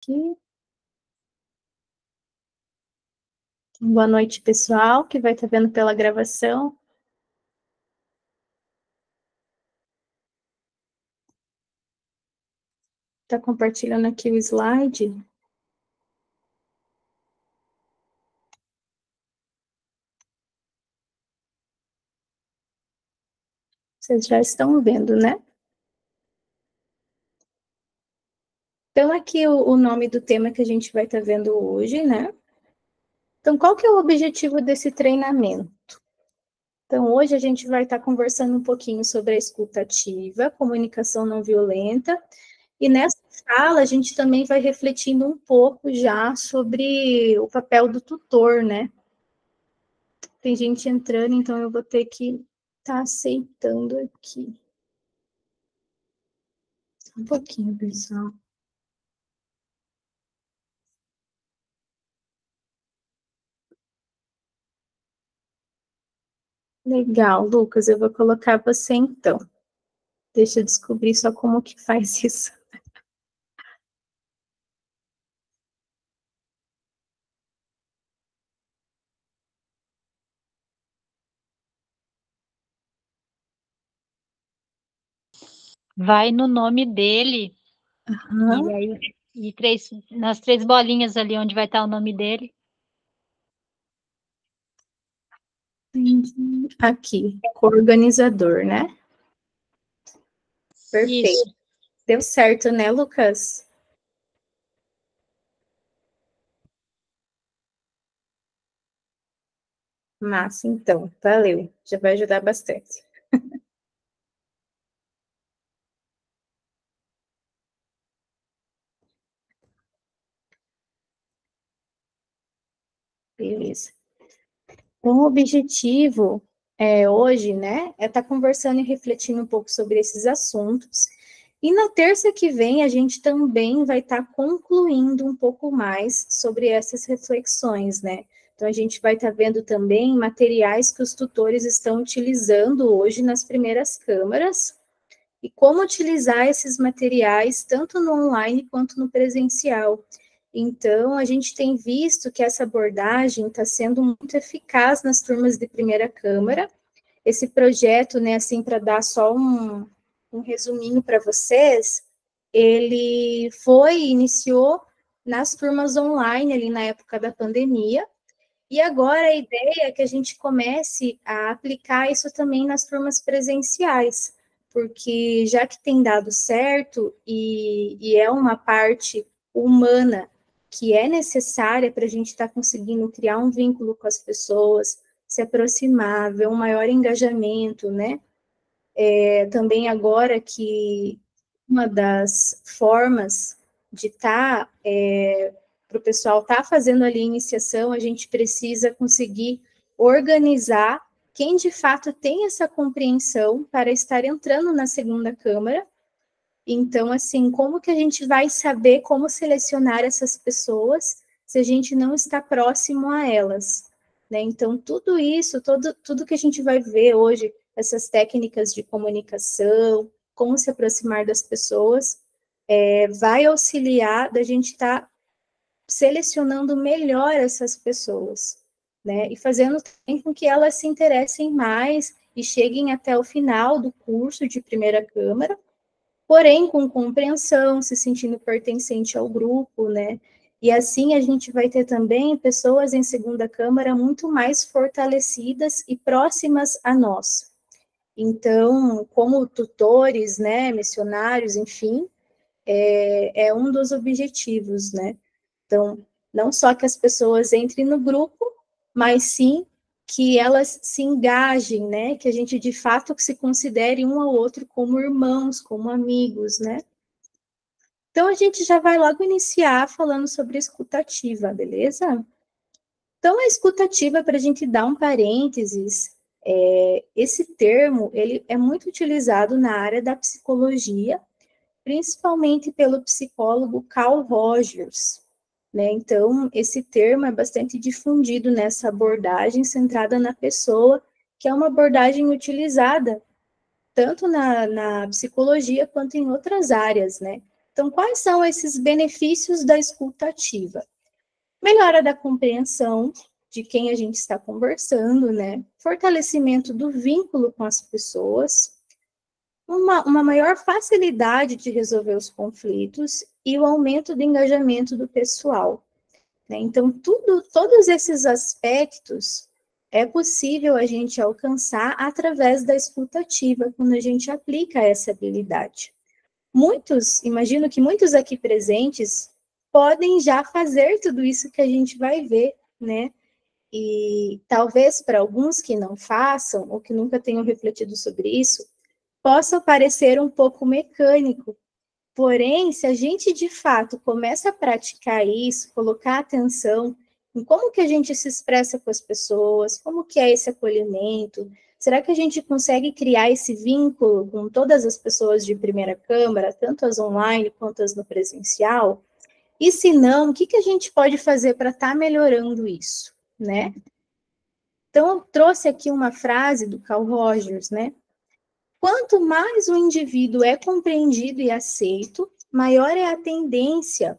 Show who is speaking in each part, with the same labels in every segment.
Speaker 1: Aqui. Boa noite, pessoal, que vai estar vendo pela gravação. Está compartilhando aqui o slide. Vocês já estão vendo, né? Então, aqui o nome do tema que a gente vai estar vendo hoje, né? Então, qual que é o objetivo desse treinamento? Então, hoje a gente vai estar conversando um pouquinho sobre a escuta ativa, comunicação não violenta, e nessa fala a gente também vai refletindo um pouco já sobre o papel do tutor, né? Tem gente entrando, então eu vou ter que estar aceitando aqui. Um pouquinho, pessoal. Legal, Lucas, eu vou colocar você então. Deixa eu descobrir só como que faz isso.
Speaker 2: Vai no nome dele,
Speaker 1: Uhum.
Speaker 2: e aí nas três bolinhas ali onde vai estar o nome dele.
Speaker 1: Aqui, organizador, né? Perfeito.
Speaker 2: Isso.
Speaker 1: Deu certo, né, Lucas? Massa, então. Valeu. Já vai ajudar bastante. Beleza. Então, o objetivo hoje, né, é estar conversando e refletindo um pouco sobre esses assuntos. E na terça que vem, a gente também vai estar concluindo um pouco mais sobre essas reflexões, né? Então, a gente vai estar vendo também materiais que os tutores estão utilizando hoje nas primeiras câmaras e como utilizar esses materiais tanto no online quanto no presencial. Então, a gente tem visto que essa abordagem está sendo muito eficaz nas turmas de primeira câmara. Esse projeto, né, assim, para dar só um resuminho para vocês, ele iniciou nas turmas online, ali na época da pandemia, e agora a ideia é que a gente comece a aplicar isso também nas turmas presenciais, porque já que tem dado certo e é uma parte humana que é necessária para a gente estar conseguindo criar um vínculo com as pessoas, se aproximar, ver um maior engajamento, né? Também agora que uma das formas de estar para o pessoal estar fazendo ali a iniciação, a gente precisa conseguir organizar quem de fato tem essa compreensão para estar entrando na segunda câmara. Então, assim, como que a gente vai saber como selecionar essas pessoas se a gente não está próximo a elas? Né? Então, tudo isso, tudo que a gente vai ver hoje, essas técnicas de comunicação, como se aproximar das pessoas, vai auxiliar da gente estar selecionando melhor essas pessoas, né? E fazendo também com que elas se interessem mais e cheguem até o final do curso de primeira câmara, porém com compreensão, se sentindo pertencente ao grupo, né? E assim a gente vai ter também pessoas em segunda câmara muito mais fortalecidas e próximas a nós. Então, como tutores, né, missionários, enfim, é um dos objetivos, né? Então, não só que as pessoas entrem no grupo, mas sim que elas se engajem, né? Que a gente de fato se considere um ao outro como irmãos, como amigos, né? Então a gente já vai logo iniciar falando sobre escutativa, beleza? Então a escutativa, para a gente dar um parênteses, esse termo ele é muito utilizado na área da psicologia, principalmente pelo psicólogo Carl Rogers, né? Então, esse termo é bastante difundido nessa abordagem centrada na pessoa, que é uma abordagem utilizada tanto na psicologia quanto em outras áreas, né? Então, quais são esses benefícios da escuta ativa? Melhora da compreensão de quem a gente está conversando, né? Fortalecimento do vínculo com as pessoas, uma maior facilidade de resolver os conflitos e o aumento do engajamento do pessoal, né? Então, todos esses aspectos é possível a gente alcançar através da escuta ativa, quando a gente aplica essa habilidade. Imagino que muitos aqui presentes podem já fazer tudo isso que a gente vai ver, né? E talvez para alguns que não façam, ou que nunca tenham refletido sobre isso, possa parecer um pouco mecânico. Porém, se a gente de fato começa a praticar isso, colocar atenção em como que a gente se expressa com as pessoas, como que é esse acolhimento, será que a gente consegue criar esse vínculo com todas as pessoas de primeira câmara, tanto as online quanto as no presencial? E se não, o que a gente pode fazer para estar melhorando isso, né? Então, eu trouxe aqui uma frase do Carl Rogers, né? Quanto mais o indivíduo é compreendido e aceito, maior é a tendência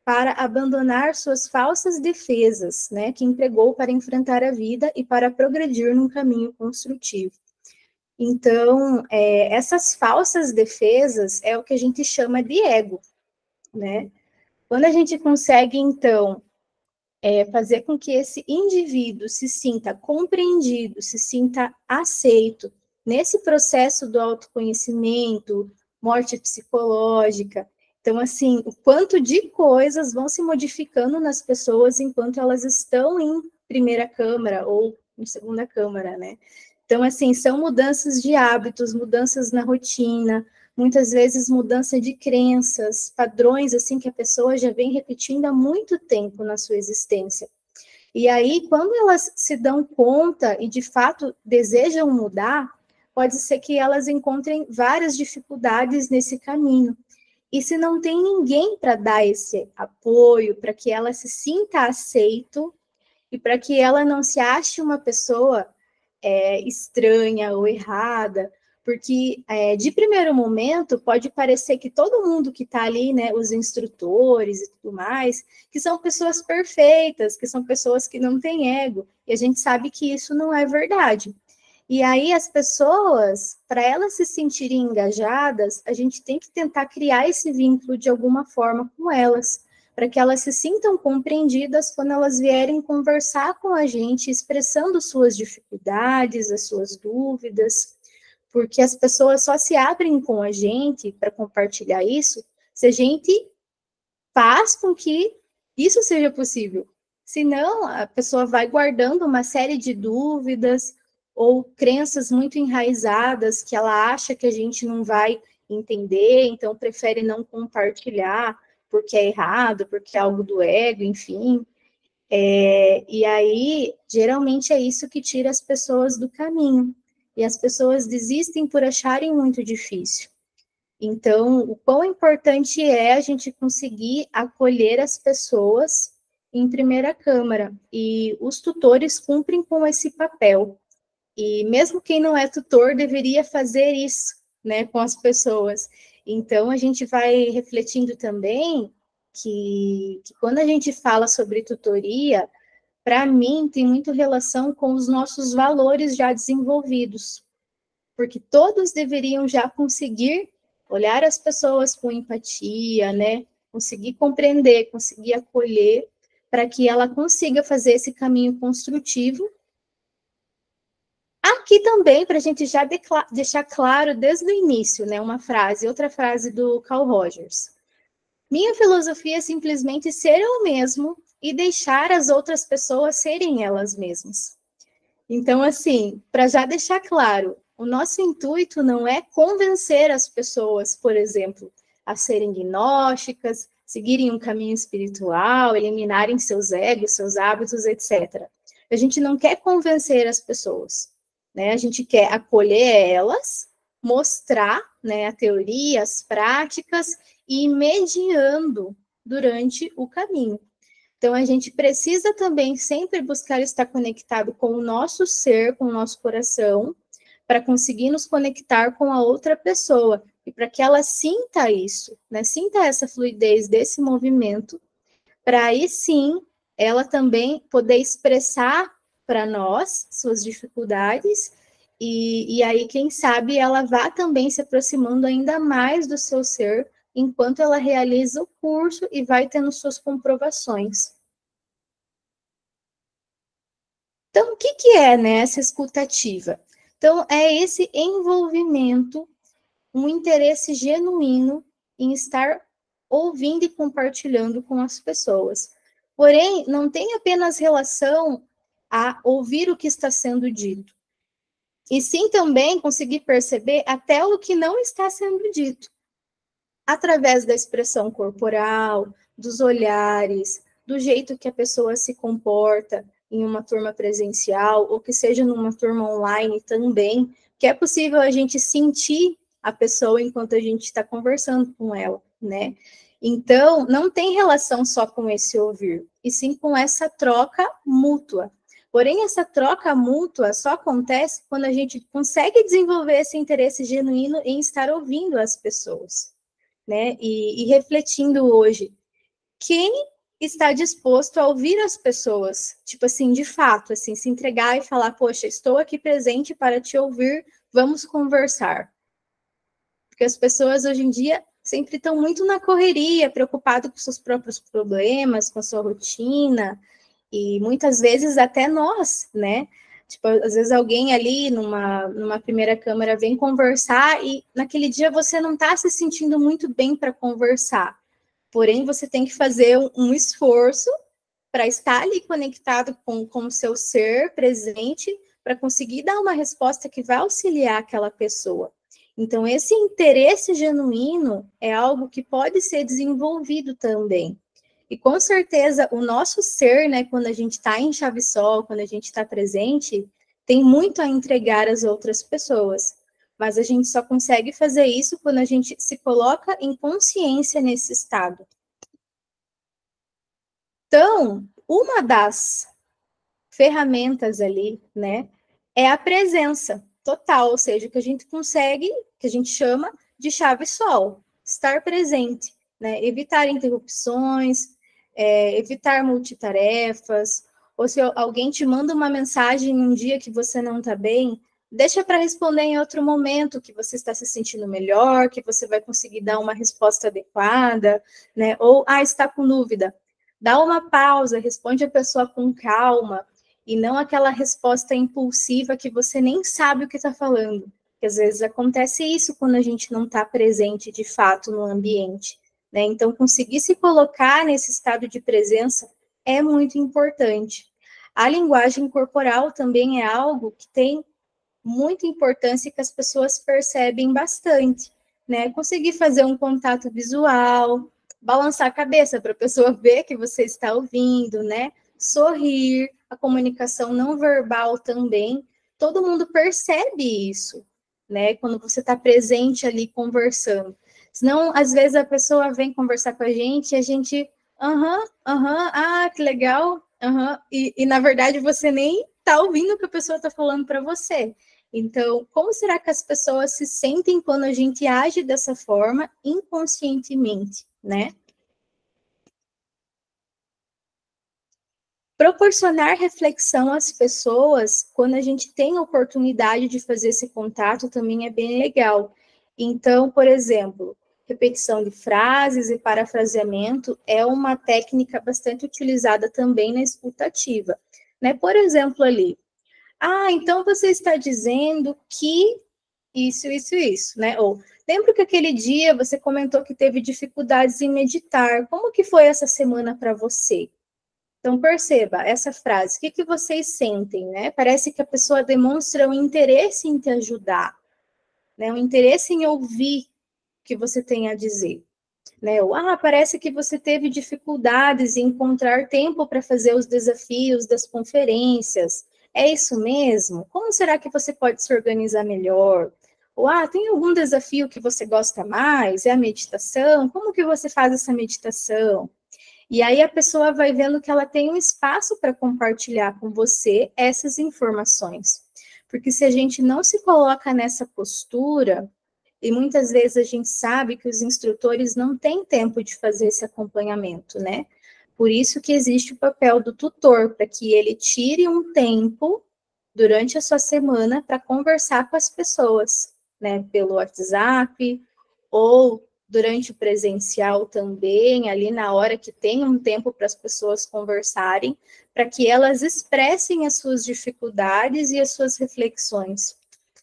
Speaker 1: para abandonar suas falsas defesas, né, que empregou para enfrentar a vida e para progredir num caminho construtivo. Então, essas falsas defesas é o que a gente chama de ego, né? Quando a gente consegue, então, fazer com que esse indivíduo se sinta compreendido, se sinta aceito nesse processo do autoconhecimento, morte psicológica. Então, assim, o quanto de coisas vão se modificando nas pessoas enquanto elas estão em primeira câmara ou em segunda câmara, né? Então, assim, são mudanças de hábitos, mudanças na rotina, muitas vezes mudança de crenças, padrões assim que a pessoa já vem repetindo há muito tempo na sua existência. E aí, quando elas se dão conta e de fato desejam mudar, pode ser que elas encontrem várias dificuldades nesse caminho. E se não tem ninguém para dar esse apoio, para que ela se sinta aceito e para que ela não se ache uma pessoa estranha ou errada, porque de primeiro momento pode parecer que todo mundo que está ali, né, os instrutores e tudo mais, que são pessoas perfeitas, que são pessoas que não têm ego, e a gente sabe que isso não é verdade. E aí as pessoas, para elas se sentirem engajadas, a gente tem que tentar criar esse vínculo de alguma forma com elas, para que elas se sintam compreendidas quando elas vierem conversar com a gente, expressando suas dificuldades, as suas dúvidas, porque as pessoas só se abrem com a gente para compartilhar isso se a gente faz com que isso seja possível. Senão, a pessoa vai guardando uma série de dúvidas ou crenças muito enraizadas que ela acha que a gente não vai entender, então prefere não compartilhar porque é errado, porque é algo do ego, enfim. E aí, geralmente é isso que tira as pessoas do caminho. E as pessoas desistem por acharem muito difícil. Então, o quão importante é a gente conseguir acolher as pessoas em primeira câmara. E os tutores cumprem com esse papel. E mesmo quem não é tutor deveria fazer isso, né, com as pessoas. Então, a gente vai refletindo também que quando a gente fala sobre tutoria, para mim, tem muito relação com os nossos valores já desenvolvidos, porque todos deveriam já conseguir olhar as pessoas com empatia, né? Conseguir compreender, conseguir acolher, para que ela consiga fazer esse caminho construtivo. Aqui também, para a gente já deixar claro desde o início, né? Outra frase do Carl Rogers. Minha filosofia é simplesmente ser eu mesmo e deixar as outras pessoas serem elas mesmas. Então, assim, para já deixar claro, o nosso intuito não é convencer as pessoas, por exemplo, a serem gnósticas, seguirem um caminho espiritual, eliminarem seus egos, seus hábitos, etc. A gente não quer convencer as pessoas, né? A gente quer acolher elas, mostrar, né, a teoria, as práticas e ir mediando durante o caminho. Então, a gente precisa também sempre buscar estar conectado com o nosso ser, com o nosso coração, para conseguir nos conectar com a outra pessoa, e para que ela sinta isso, né? Sinta essa fluidez desse movimento, para aí sim ela também poder expressar para nós suas dificuldades, e aí, quem sabe, ela vá também se aproximando ainda mais do seu ser, enquanto ela realiza o curso e vai tendo suas comprovações. Então, o que, que é, né, essa escutativa? Então, é esse envolvimento, um interesse genuíno em estar ouvindo e compartilhando com as pessoas. Porém, não tem apenas relação a ouvir o que está sendo dito, e sim também conseguir perceber até o que não está sendo dito, através da expressão corporal, dos olhares, do jeito que a pessoa se comporta em uma turma presencial, ou que seja numa turma online também, que é possível a gente sentir a pessoa enquanto a gente está conversando com ela, né? Então, não tem relação só com esse ouvir, e sim com essa troca mútua. Porém, essa troca mútua só acontece quando a gente consegue desenvolver esse interesse genuíno em estar ouvindo as pessoas, né? E refletindo hoje, quem está disposto a ouvir as pessoas, tipo assim, de fato, assim, se entregar e falar, poxa, estou aqui presente para te ouvir, vamos conversar. Porque as pessoas hoje em dia sempre estão muito na correria, preocupado com seus próprios problemas, com a sua rotina, e muitas vezes até nós, né? Tipo, às vezes alguém ali numa primeira câmera vem conversar e naquele dia você não está se sentindo muito bem para conversar. Porém, você tem que fazer um esforço para estar ali conectado com o seu ser presente, para conseguir dar uma resposta que vai auxiliar aquela pessoa. Então, esse interesse genuíno é algo que pode ser desenvolvido também. E com certeza o nosso ser, né, quando a gente está em chave sol, quando a gente está presente, tem muito a entregar às outras pessoas. Mas a gente só consegue fazer isso quando a gente se coloca em consciência nesse estado. Então, uma das ferramentas ali, né, é a presença total, ou seja, que a gente consegue, que a gente chama de chave sol, estar presente, né, evitar interrupções, evitar multitarefas, ou se alguém te manda uma mensagem um dia que você não está bem, deixa para responder em outro momento, que você está se sentindo melhor, que você vai conseguir dar uma resposta adequada, né, ou, está com dúvida, dá uma pausa, responde a pessoa com calma, e não aquela resposta impulsiva que você nem sabe o que está falando. Porque às vezes acontece isso quando a gente não está presente de fato no ambiente, né? Então, conseguir se colocar nesse estado de presença é muito importante. A linguagem corporal também é algo que tem muita importância e que as pessoas percebem bastante, né? Conseguir fazer um contato visual, balançar a cabeça para a pessoa ver que você está ouvindo, né? Sorrir, a comunicação não verbal também, todo mundo percebe isso, né? Quando você está presente ali conversando. Senão, às vezes a pessoa vem conversar com a gente e a gente, que legal, e na verdade você nem está ouvindo o que a pessoa está falando para você. Então, como será que as pessoas se sentem quando a gente age dessa forma inconscientemente, né? Proporcionar reflexão às pessoas, quando a gente tem a oportunidade de fazer esse contato, também é bem legal. Então, por exemplo, repetição de frases e parafraseamento é uma técnica bastante utilizada também na escutativa, né? Por exemplo, ali, então você está dizendo que isso, né? Ou, lembro que aquele dia você comentou que teve dificuldades em meditar. Como que foi essa semana para você? Então, perceba essa frase, o que vocês sentem, né? Parece que a pessoa demonstra um interesse em te ajudar, né? Um interesse em ouvir o que você tem a dizer, né? Ou, parece que você teve dificuldades em encontrar tempo para fazer os desafios das conferências. É isso mesmo? Como será que você pode se organizar melhor? Ou, tem algum desafio que você gosta mais? É a meditação? Como que você faz essa meditação? E aí a pessoa vai vendo que ela tem um espaço para compartilhar com você essas informações. Porque se a gente não se coloca nessa postura, E muitas vezes a gente sabe que os instrutores não têm tempo de fazer esse acompanhamento, né? Por isso que existe o papel do tutor, para que ele tire um tempo durante a sua semana para conversar com as pessoas, né? Pelo WhatsApp, ou durante o presencial também, ali na hora que tem um tempo para as pessoas conversarem, para que elas expressem as suas dificuldades e as suas reflexões.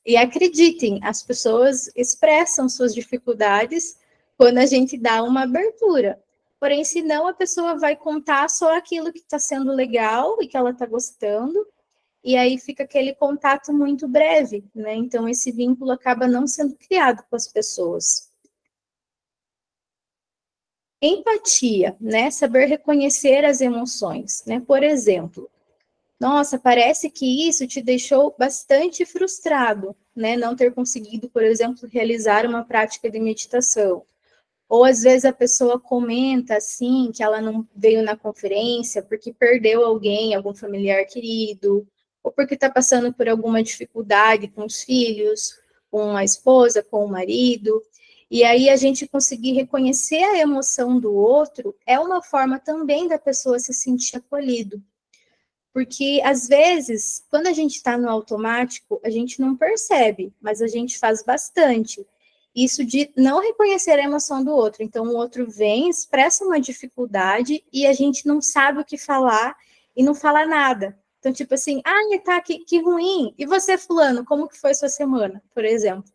Speaker 1: E acreditem, as pessoas expressam suas dificuldades quando a gente dá uma abertura. Porém, senão a pessoa vai contar só aquilo que está sendo legal e que ela está gostando, e aí fica aquele contato muito breve, né? Então, esse vínculo acaba não sendo criado com as pessoas. Empatia, né? Saber reconhecer as emoções, né? Por exemplo, nossa, parece que isso te deixou bastante frustrado, né? Não ter conseguido, por exemplo, realizar uma prática de meditação. Ou às vezes a pessoa comenta assim que ela não veio na conferência porque perdeu alguém, algum familiar querido, ou porque está passando por alguma dificuldade com os filhos, com a esposa, com o marido. E aí a gente conseguir reconhecer a emoção do outro é uma forma também da pessoa se sentir acolhido. Porque, às vezes, quando a gente está no automático, a gente não percebe, mas a gente faz bastante. Isso de não reconhecer a emoção do outro. Então, o outro vem, expressa uma dificuldade e a gente não sabe o que falar e não fala nada. Então, tipo assim, tá, que ruim. E você, fulano, como que foi sua semana, por exemplo?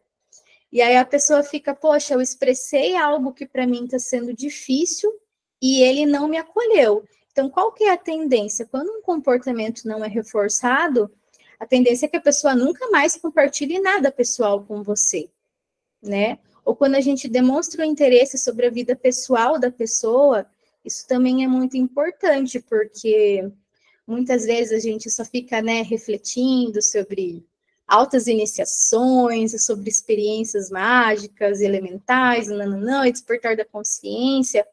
Speaker 1: E aí a pessoa fica, poxa, eu expressei algo que para mim está sendo difícil e ele não me acolheu. Então, qual que é a tendência? Quando um comportamento não é reforçado, a tendência é que a pessoa nunca mais compartilhe nada pessoal com você, né? Ou quando a gente demonstra o interesse sobre a vida pessoal da pessoa, isso também é muito importante, porque muitas vezes a gente só fica, né, refletindo sobre altas iniciações, sobre experiências mágicas, elementais, e despertar da consciência,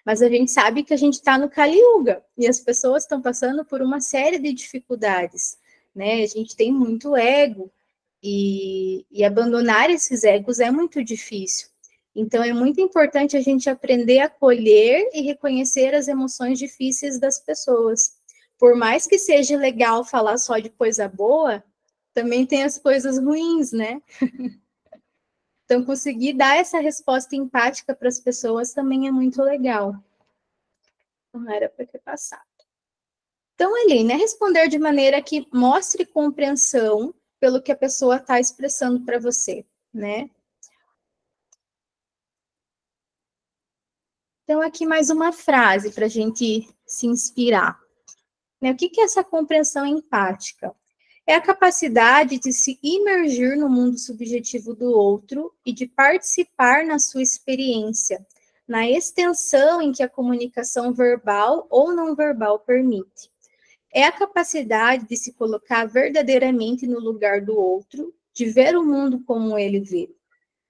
Speaker 1: mas a gente sabe que a gente está no Kali Yuga, e as pessoas estão passando por uma série de dificuldades, né? A gente tem muito ego, e abandonar esses egos é muito difícil. Então, é muito importante a gente aprender a acolher e reconhecer as emoções difíceis das pessoas. Por mais que seja legal falar só de coisa boa, também tem as coisas ruins, né? Então, conseguir dar essa resposta empática para as pessoas também é muito legal. Não era para ter passado. Então, ali, né? Responder de maneira que mostre compreensão pelo que a pessoa está expressando para você, né? Então, aqui mais uma frase para a gente se inspirar. O que é essa compreensão empática? É a capacidade de se imergir no mundo subjetivo do outro e de participar na sua experiência, na extensão em que a comunicação verbal ou não verbal permite. É a capacidade de se colocar verdadeiramente no lugar do outro, de ver o mundo como ele vê.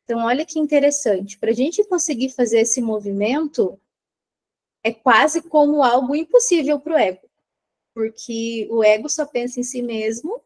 Speaker 1: Então, olha que interessante. Para a gente conseguir fazer esse movimento, é quase como algo impossível para o ego, porque o ego só pensa em si mesmo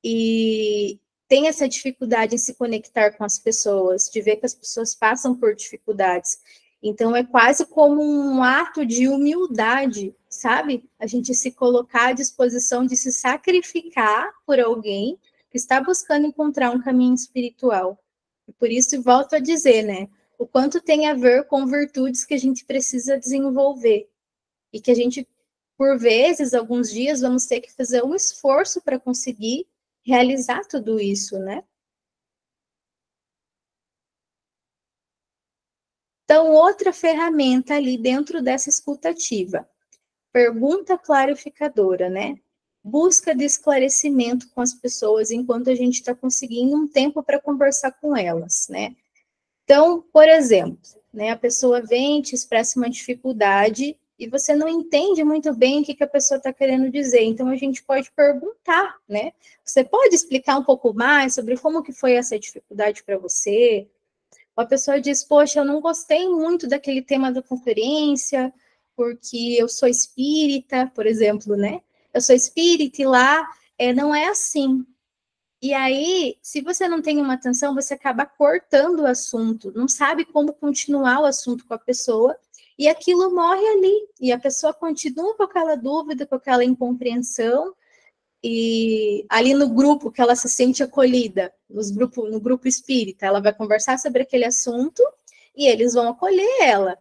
Speaker 1: e tem essa dificuldade em se conectar com as pessoas, de ver que as pessoas passam por dificuldades. Então, é quase como um ato de humildade, sabe? A gente se colocar à disposição de se sacrificar por alguém que está buscando encontrar um caminho espiritual. E por isso, volto a dizer, né? O quanto tem a ver com virtudes que a gente precisa desenvolver. E que a gente, por vezes, alguns dias, vamos ter que fazer um esforço para conseguir realizar tudo isso, né? Então, outra ferramenta ali dentro dessa escutativa, pergunta clarificadora, né? Busca de esclarecimento com as pessoas enquanto a gente está conseguindo um tempo para conversar com elas, né? Então, por exemplo, né, a pessoa vem, te expressa uma dificuldade e você não entende muito bem o que a pessoa está querendo dizer. Então, a gente pode perguntar, né? Você pode explicar um pouco mais sobre como que foi essa dificuldade para você? A pessoa diz, poxa, eu não gostei muito daquele tema da conferência, porque eu sou espírita, por exemplo, né? Eu sou espírita e lá não é assim. E aí, se você não tem uma atenção, você acaba cortando o assunto, não sabe como continuar o assunto com a pessoa, e aquilo morre ali, e a pessoa continua com aquela dúvida, com aquela incompreensão, e ali no grupo que ela se sente acolhida, no grupo espírita, ela vai conversar sobre aquele assunto, e eles vão acolher ela.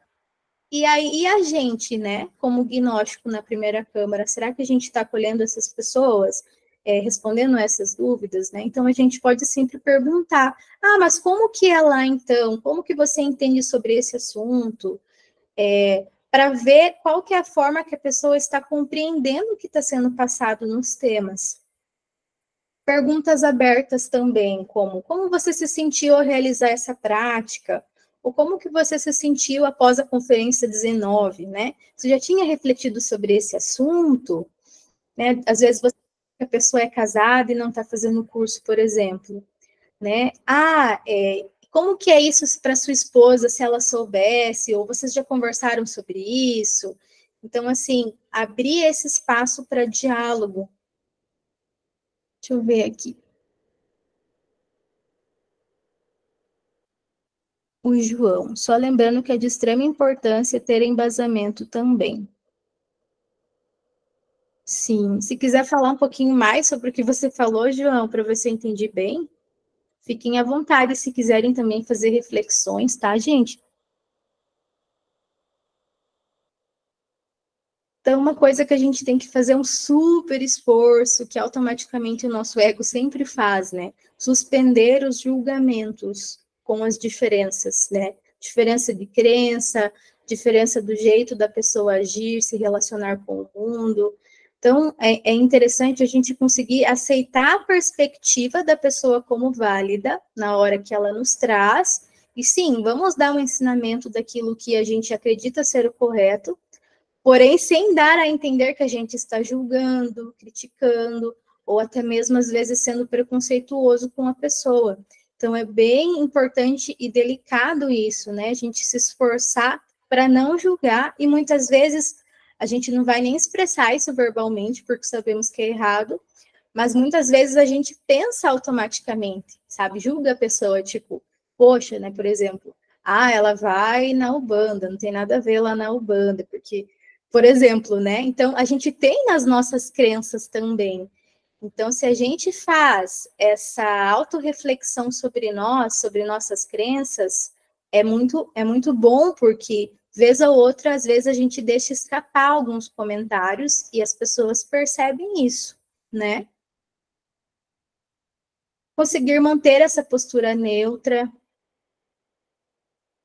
Speaker 1: E aí, e a gente, né, como gnóstico na primeira câmara, será que a gente está acolhendo essas pessoas, respondendo essas dúvidas, né? Então a gente pode sempre perguntar: ah, mas como que é lá então? Como que você entende sobre esse assunto? Para ver qual que é a forma que a pessoa está compreendendo o que está sendo passado nos temas. Perguntas abertas também, como você se sentiu ao realizar essa prática? Ou como que você se sentiu após a conferência 19, né? Você já tinha refletido sobre esse assunto? Né? Às vezes a pessoa é casada e não está fazendo o curso, por exemplo, né? Como que é isso para sua esposa, se ela soubesse? Ou vocês já conversaram sobre isso? Então, assim, abrir esse espaço para diálogo. Deixa eu ver aqui. O João, só lembrando que é de extrema importância ter embasamento também. Sim, se quiser falar um pouquinho mais sobre o que você falou, João, para ver se eu entendi bem, fiquem à vontade se quiserem também fazer reflexões, tá, gente? Então, uma coisa que a gente tem que fazer um super esforço, que automaticamente o nosso ego sempre faz, né? Suspender os julgamentos com as diferenças, né? Diferença de crença, diferença do jeito da pessoa agir, se relacionar com o mundo. Então, é interessante a gente conseguir aceitar a perspectiva da pessoa como válida na hora que ela nos traz. E sim, vamos dar um ensinamento daquilo que a gente acredita ser o correto, porém sem dar a entender que a gente está julgando, criticando, ou até mesmo às vezes sendo preconceituoso com a pessoa. Então é bem importante e delicado isso, né? A gente se esforçar para não julgar, e muitas vezes a gente não vai nem expressar isso verbalmente, porque sabemos que é errado, mas muitas vezes a gente pensa automaticamente, sabe? Julga a pessoa, tipo, poxa, né, por exemplo, ela vai na Ubanda, não tem nada a ver lá na Ubanda, porque, por exemplo, né? Então, a gente tem nas nossas crenças também. Então, se a gente faz essa autorreflexão sobre nós, sobre nossas crenças, é muito bom, porque, vez ou outra, às vezes a gente deixa escapar alguns comentários e as pessoas percebem isso, né? Conseguir manter essa postura neutra.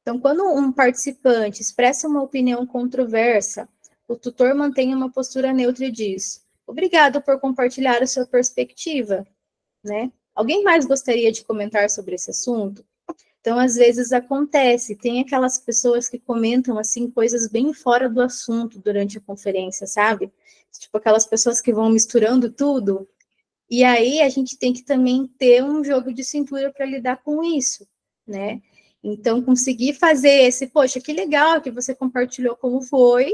Speaker 1: Então, quando um participante expressa uma opinião controversa, o tutor mantém uma postura neutra e diz: obrigado por compartilhar a sua perspectiva, né? Alguém mais gostaria de comentar sobre esse assunto? Então, às vezes acontece, tem aquelas pessoas que comentam assim coisas bem fora do assunto durante a conferência, sabe? Tipo aquelas pessoas que vão misturando tudo. E aí a gente tem que também ter um jogo de cintura para lidar com isso, né? Então, conseguir fazer esse, poxa, que legal que você compartilhou como foi,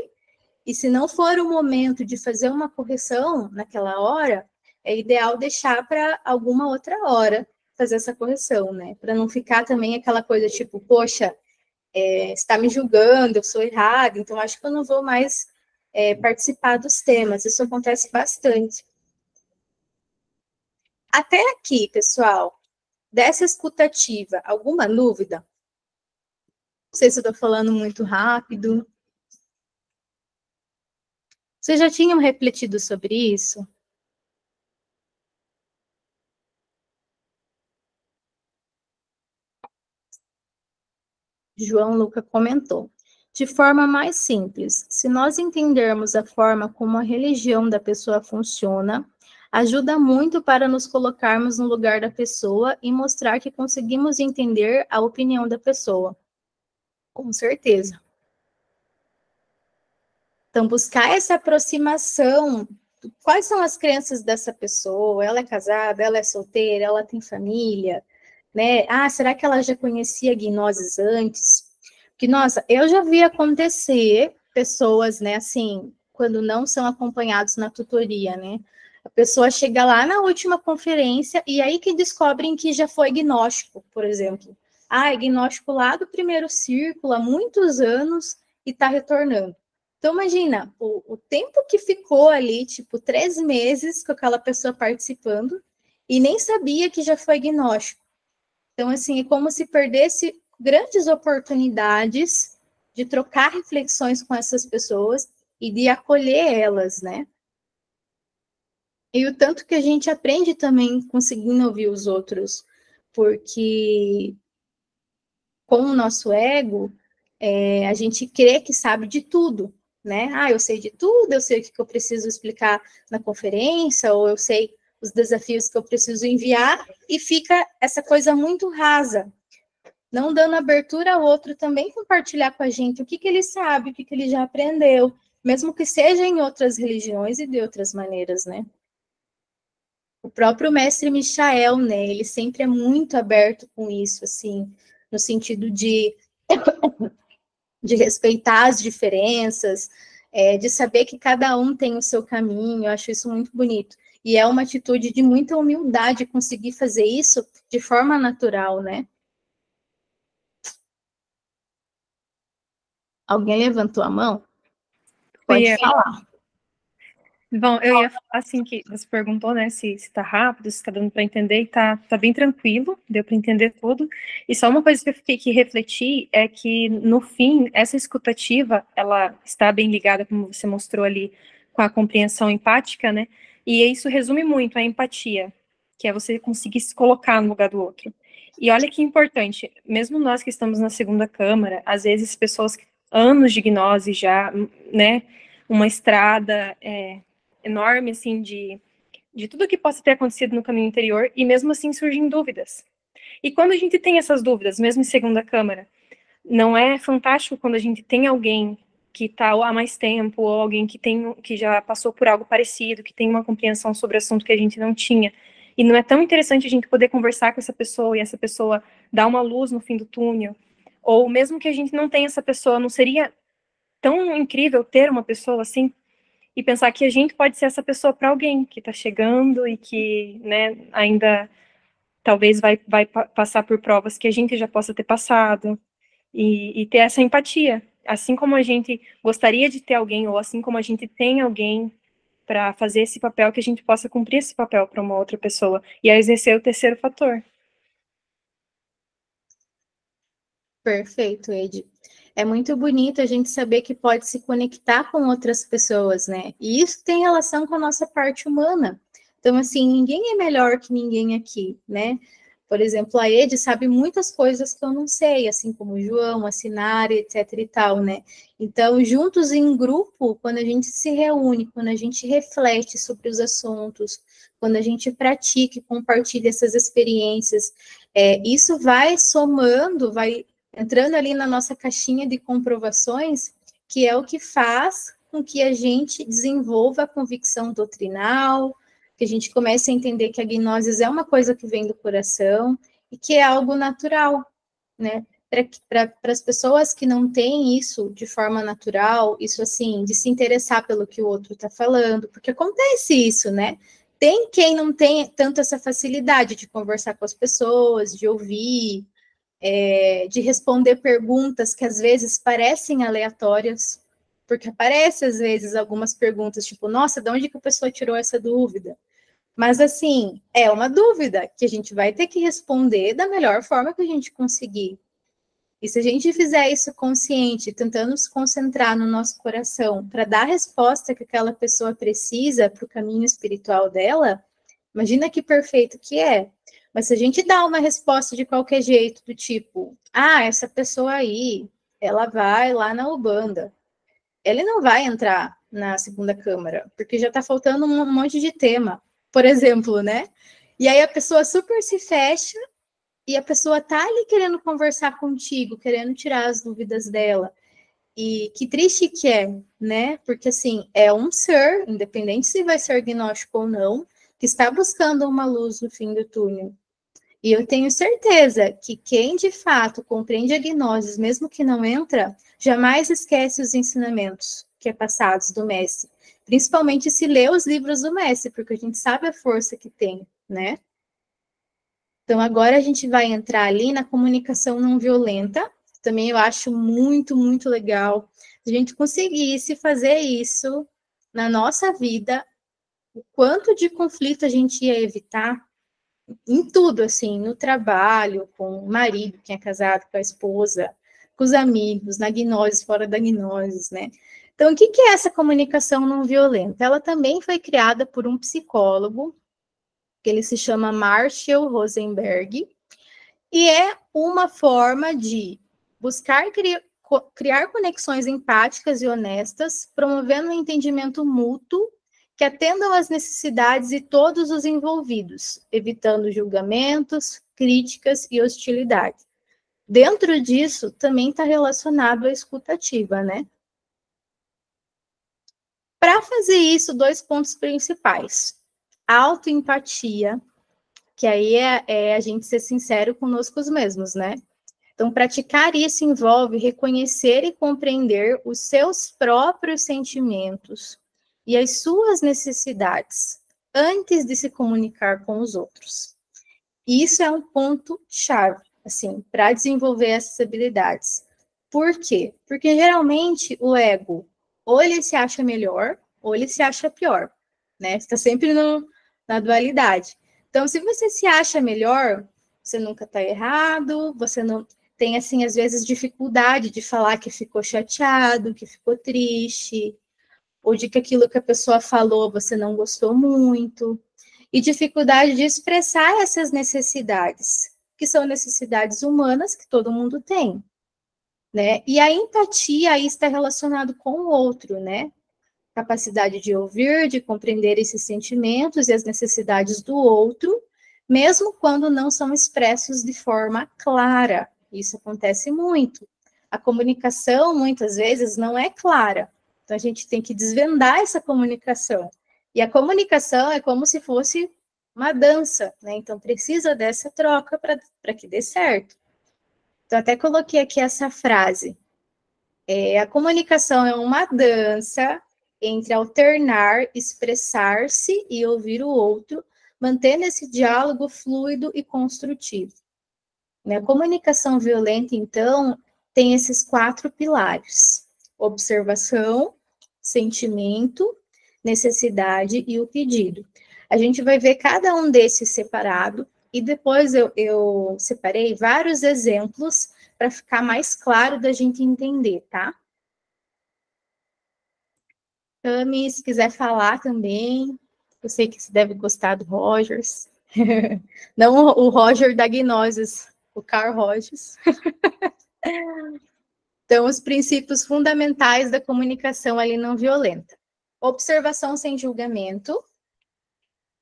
Speaker 1: e se não for o momento de fazer uma correção naquela hora, é ideal deixar para alguma outra hora fazer essa correção, né? Para não ficar também aquela coisa tipo, poxa, está me julgando, eu sou errado, então acho que eu não vou mais participar dos temas. Isso acontece bastante. Até aqui, pessoal, dessa escutativa, alguma dúvida? Não sei se eu estou falando muito rápido. Vocês já tinham refletido sobre isso? João Luca comentou. De forma mais simples, se nós entendermos a forma como a religião da pessoa funciona, ajuda muito para nos colocarmos no lugar da pessoa e mostrar que conseguimos entender a opinião da pessoa. Com certeza. Então, buscar essa aproximação. Quais são as crenças dessa pessoa? Ela é casada? Ela é solteira? Ela tem família? Né? Será que ela já conhecia gnoses antes? Porque, nossa, eu já vi acontecer pessoas, né, assim, quando não são acompanhados na tutoria, né? A pessoa chega lá na última conferência e aí que descobrem que já foi gnóstico, por exemplo. Ah, é gnóstico lá do primeiro círculo, há muitos anos, e está retornando. Então, imagina, o tempo que ficou ali, tipo, 3 meses com aquela pessoa participando, e nem sabia que já foi gnóstico. Então, assim, é como se perdesse grandes oportunidades de trocar reflexões com essas pessoas e de acolher elas, né? E o tanto que a gente aprende também conseguindo ouvir os outros, porque com o nosso ego, a gente crê que sabe de tudo, né? Ah, eu sei de tudo, eu sei o que eu preciso explicar na conferência, ou eu sei os desafios que eu preciso enviar, e fica essa coisa muito rasa, não dando abertura ao outro também compartilhar com a gente o que ele sabe, o que ele já aprendeu, mesmo que seja em outras religiões e de outras maneiras, né? O próprio mestre Michael, né, ele sempre é muito aberto com isso, assim, no sentido de respeitar as diferenças, de saber que cada um tem o seu caminho, eu acho isso muito bonito. E é uma atitude de muita humildade conseguir fazer isso de forma natural, né? Alguém levantou a mão? Pode falar.
Speaker 3: Bom, eu ia falar assim que você perguntou, né, se tá rápido, se tá dando para entender, e tá bem tranquilo, deu para entender tudo. E só uma coisa que eu fiquei que refletir é que, no fim, essa escutativa, ela está bem ligada, como você mostrou ali, com a compreensão empática, né? E isso resume muito a empatia, que é você conseguir se colocar no lugar do outro. E olha que importante, mesmo nós que estamos na segunda câmara, às vezes pessoas anos de gnose já, né, uma estrada enorme, assim, de tudo que possa ter acontecido no caminho interior, e mesmo assim surgem dúvidas. E quando a gente tem essas dúvidas, mesmo em segunda câmara, não é fantástico quando a gente tem alguém que está há mais tempo, ou alguém que já passou por algo parecido, que tem uma compreensão sobre o assunto que a gente não tinha. E não é tão interessante a gente poder conversar com essa pessoa, e essa pessoa dar uma luz no fim do túnel? Ou mesmo que a gente não tenha essa pessoa, não seria tão incrível ter uma pessoa assim? E pensar que a gente pode ser essa pessoa para alguém que está chegando e que, né, ainda talvez vai passar por provas que a gente já possa ter passado, e ter essa empatia. Assim como a gente gostaria de ter alguém, ou assim como a gente tem alguém para fazer esse papel, que a gente possa cumprir esse papel para uma outra pessoa. E a exercer o terceiro fator.
Speaker 1: Perfeito, Ed. É muito bonito a gente saber que pode se conectar com outras pessoas, né? E isso tem relação com a nossa parte humana. Então, assim, ninguém é melhor que ninguém aqui, né? Por exemplo, a Ed sabe muitas coisas que eu não sei, assim como o João, a Sinara, etc e tal, né? Então, juntos em grupo, quando a gente se reúne, quando a gente reflete sobre os assuntos, quando a gente pratica e compartilha essas experiências, isso vai somando, vai entrando ali na nossa caixinha de comprovações, que é o que faz com que a gente desenvolva a convicção doutrinal, que a gente comece a entender que a gnose é uma coisa que vem do coração e que é algo natural, né? Para as pessoas que não têm isso de forma natural, isso assim, de se interessar pelo que o outro está falando, porque acontece isso, né? Tem quem não tem tanto essa facilidade de conversar com as pessoas, de ouvir, de responder perguntas que às vezes parecem aleatórias, porque aparece às vezes algumas perguntas, tipo, nossa, de onde que a pessoa tirou essa dúvida? Mas assim, é uma dúvida que a gente vai ter que responder da melhor forma que a gente conseguir. E se a gente fizer isso consciente, tentando se concentrar no nosso coração para dar a resposta que aquela pessoa precisa para o caminho espiritual dela, imagina que perfeito que é. Mas se a gente dá uma resposta de qualquer jeito, do tipo, essa pessoa aí, ela vai lá na Ubanda, ele não vai entrar na segunda câmara, porque já está faltando um monte de tema, por exemplo, né? E aí a pessoa super se fecha e a pessoa tá ali querendo conversar contigo, querendo tirar as dúvidas dela. E que triste que é, né? Porque assim, é um ser, independente se vai ser agnóstico ou não, que está buscando uma luz no fim do túnel. E eu tenho certeza que quem de fato compreende a gnose, mesmo que não entra, jamais esquece os ensinamentos que é passados do mestre. Principalmente se lê os livros do mestre, porque a gente sabe a força que tem, né? Então, agora a gente vai entrar ali na comunicação não violenta. Também eu acho muito, muito legal. Se a gente conseguisse fazer isso na nossa vida, o quanto de conflito a gente ia evitar em tudo, assim, no trabalho, com o marido, quem é casado, com a esposa, com os amigos, na gnose, fora da gnose, né? Então, o que é essa comunicação não violenta? Ela também foi criada por um psicólogo, que ele se chama Marshall Rosenberg, e é uma forma de buscar criar conexões empáticas e honestas, promovendo um entendimento mútuo que atendam às necessidades de todos os envolvidos, evitando julgamentos, críticas e hostilidade. Dentro disso, também está relacionado à escutativa, né? Para fazer isso, 2 pontos principais. Autoempatia, que aí é a gente ser sincero conosco mesmos, né? Então, praticar isso envolve reconhecer e compreender os seus próprios sentimentos e as suas necessidades antes de se comunicar com os outros. Isso é um ponto chave, assim, para desenvolver essas habilidades. Por quê? Porque geralmente o ego, ou ele se acha melhor, ou ele se acha pior, né? Está sempre na dualidade. Então, se você se acha melhor, você nunca está errado, você não tem, assim, às vezes, dificuldade de falar que ficou chateado, que ficou triste, ou de que aquilo que a pessoa falou você não gostou muito, e dificuldade de expressar essas necessidades, que são necessidades humanas que todo mundo tem, né? E a empatia aí está relacionado com o outro, né? Capacidade de ouvir, de compreender esses sentimentos e as necessidades do outro, mesmo quando não são expressos de forma clara. Isso acontece muito. A comunicação, muitas vezes, não é clara. Então, a gente tem que desvendar essa comunicação. E a comunicação é como se fosse uma dança, né? Então, precisa dessa troca para que dê certo. Então, até coloquei aqui essa frase. A comunicação é uma dança entre alternar, expressar-se e ouvir o outro, mantendo esse diálogo fluido e construtivo. A comunicação violenta, então, tem esses 4 pilares: observação, sentimento, necessidade e o pedido. A gente vai ver cada um desses separado, e depois eu separei vários exemplos para ficar mais claro da gente entender, tá? Cami, se quiser falar também, eu sei que você deve gostar do Rogers. Não o Roger da Gnosis, o Carl Rogers. Então, os princípios fundamentais da comunicação ali não violenta. Observação sem julgamento.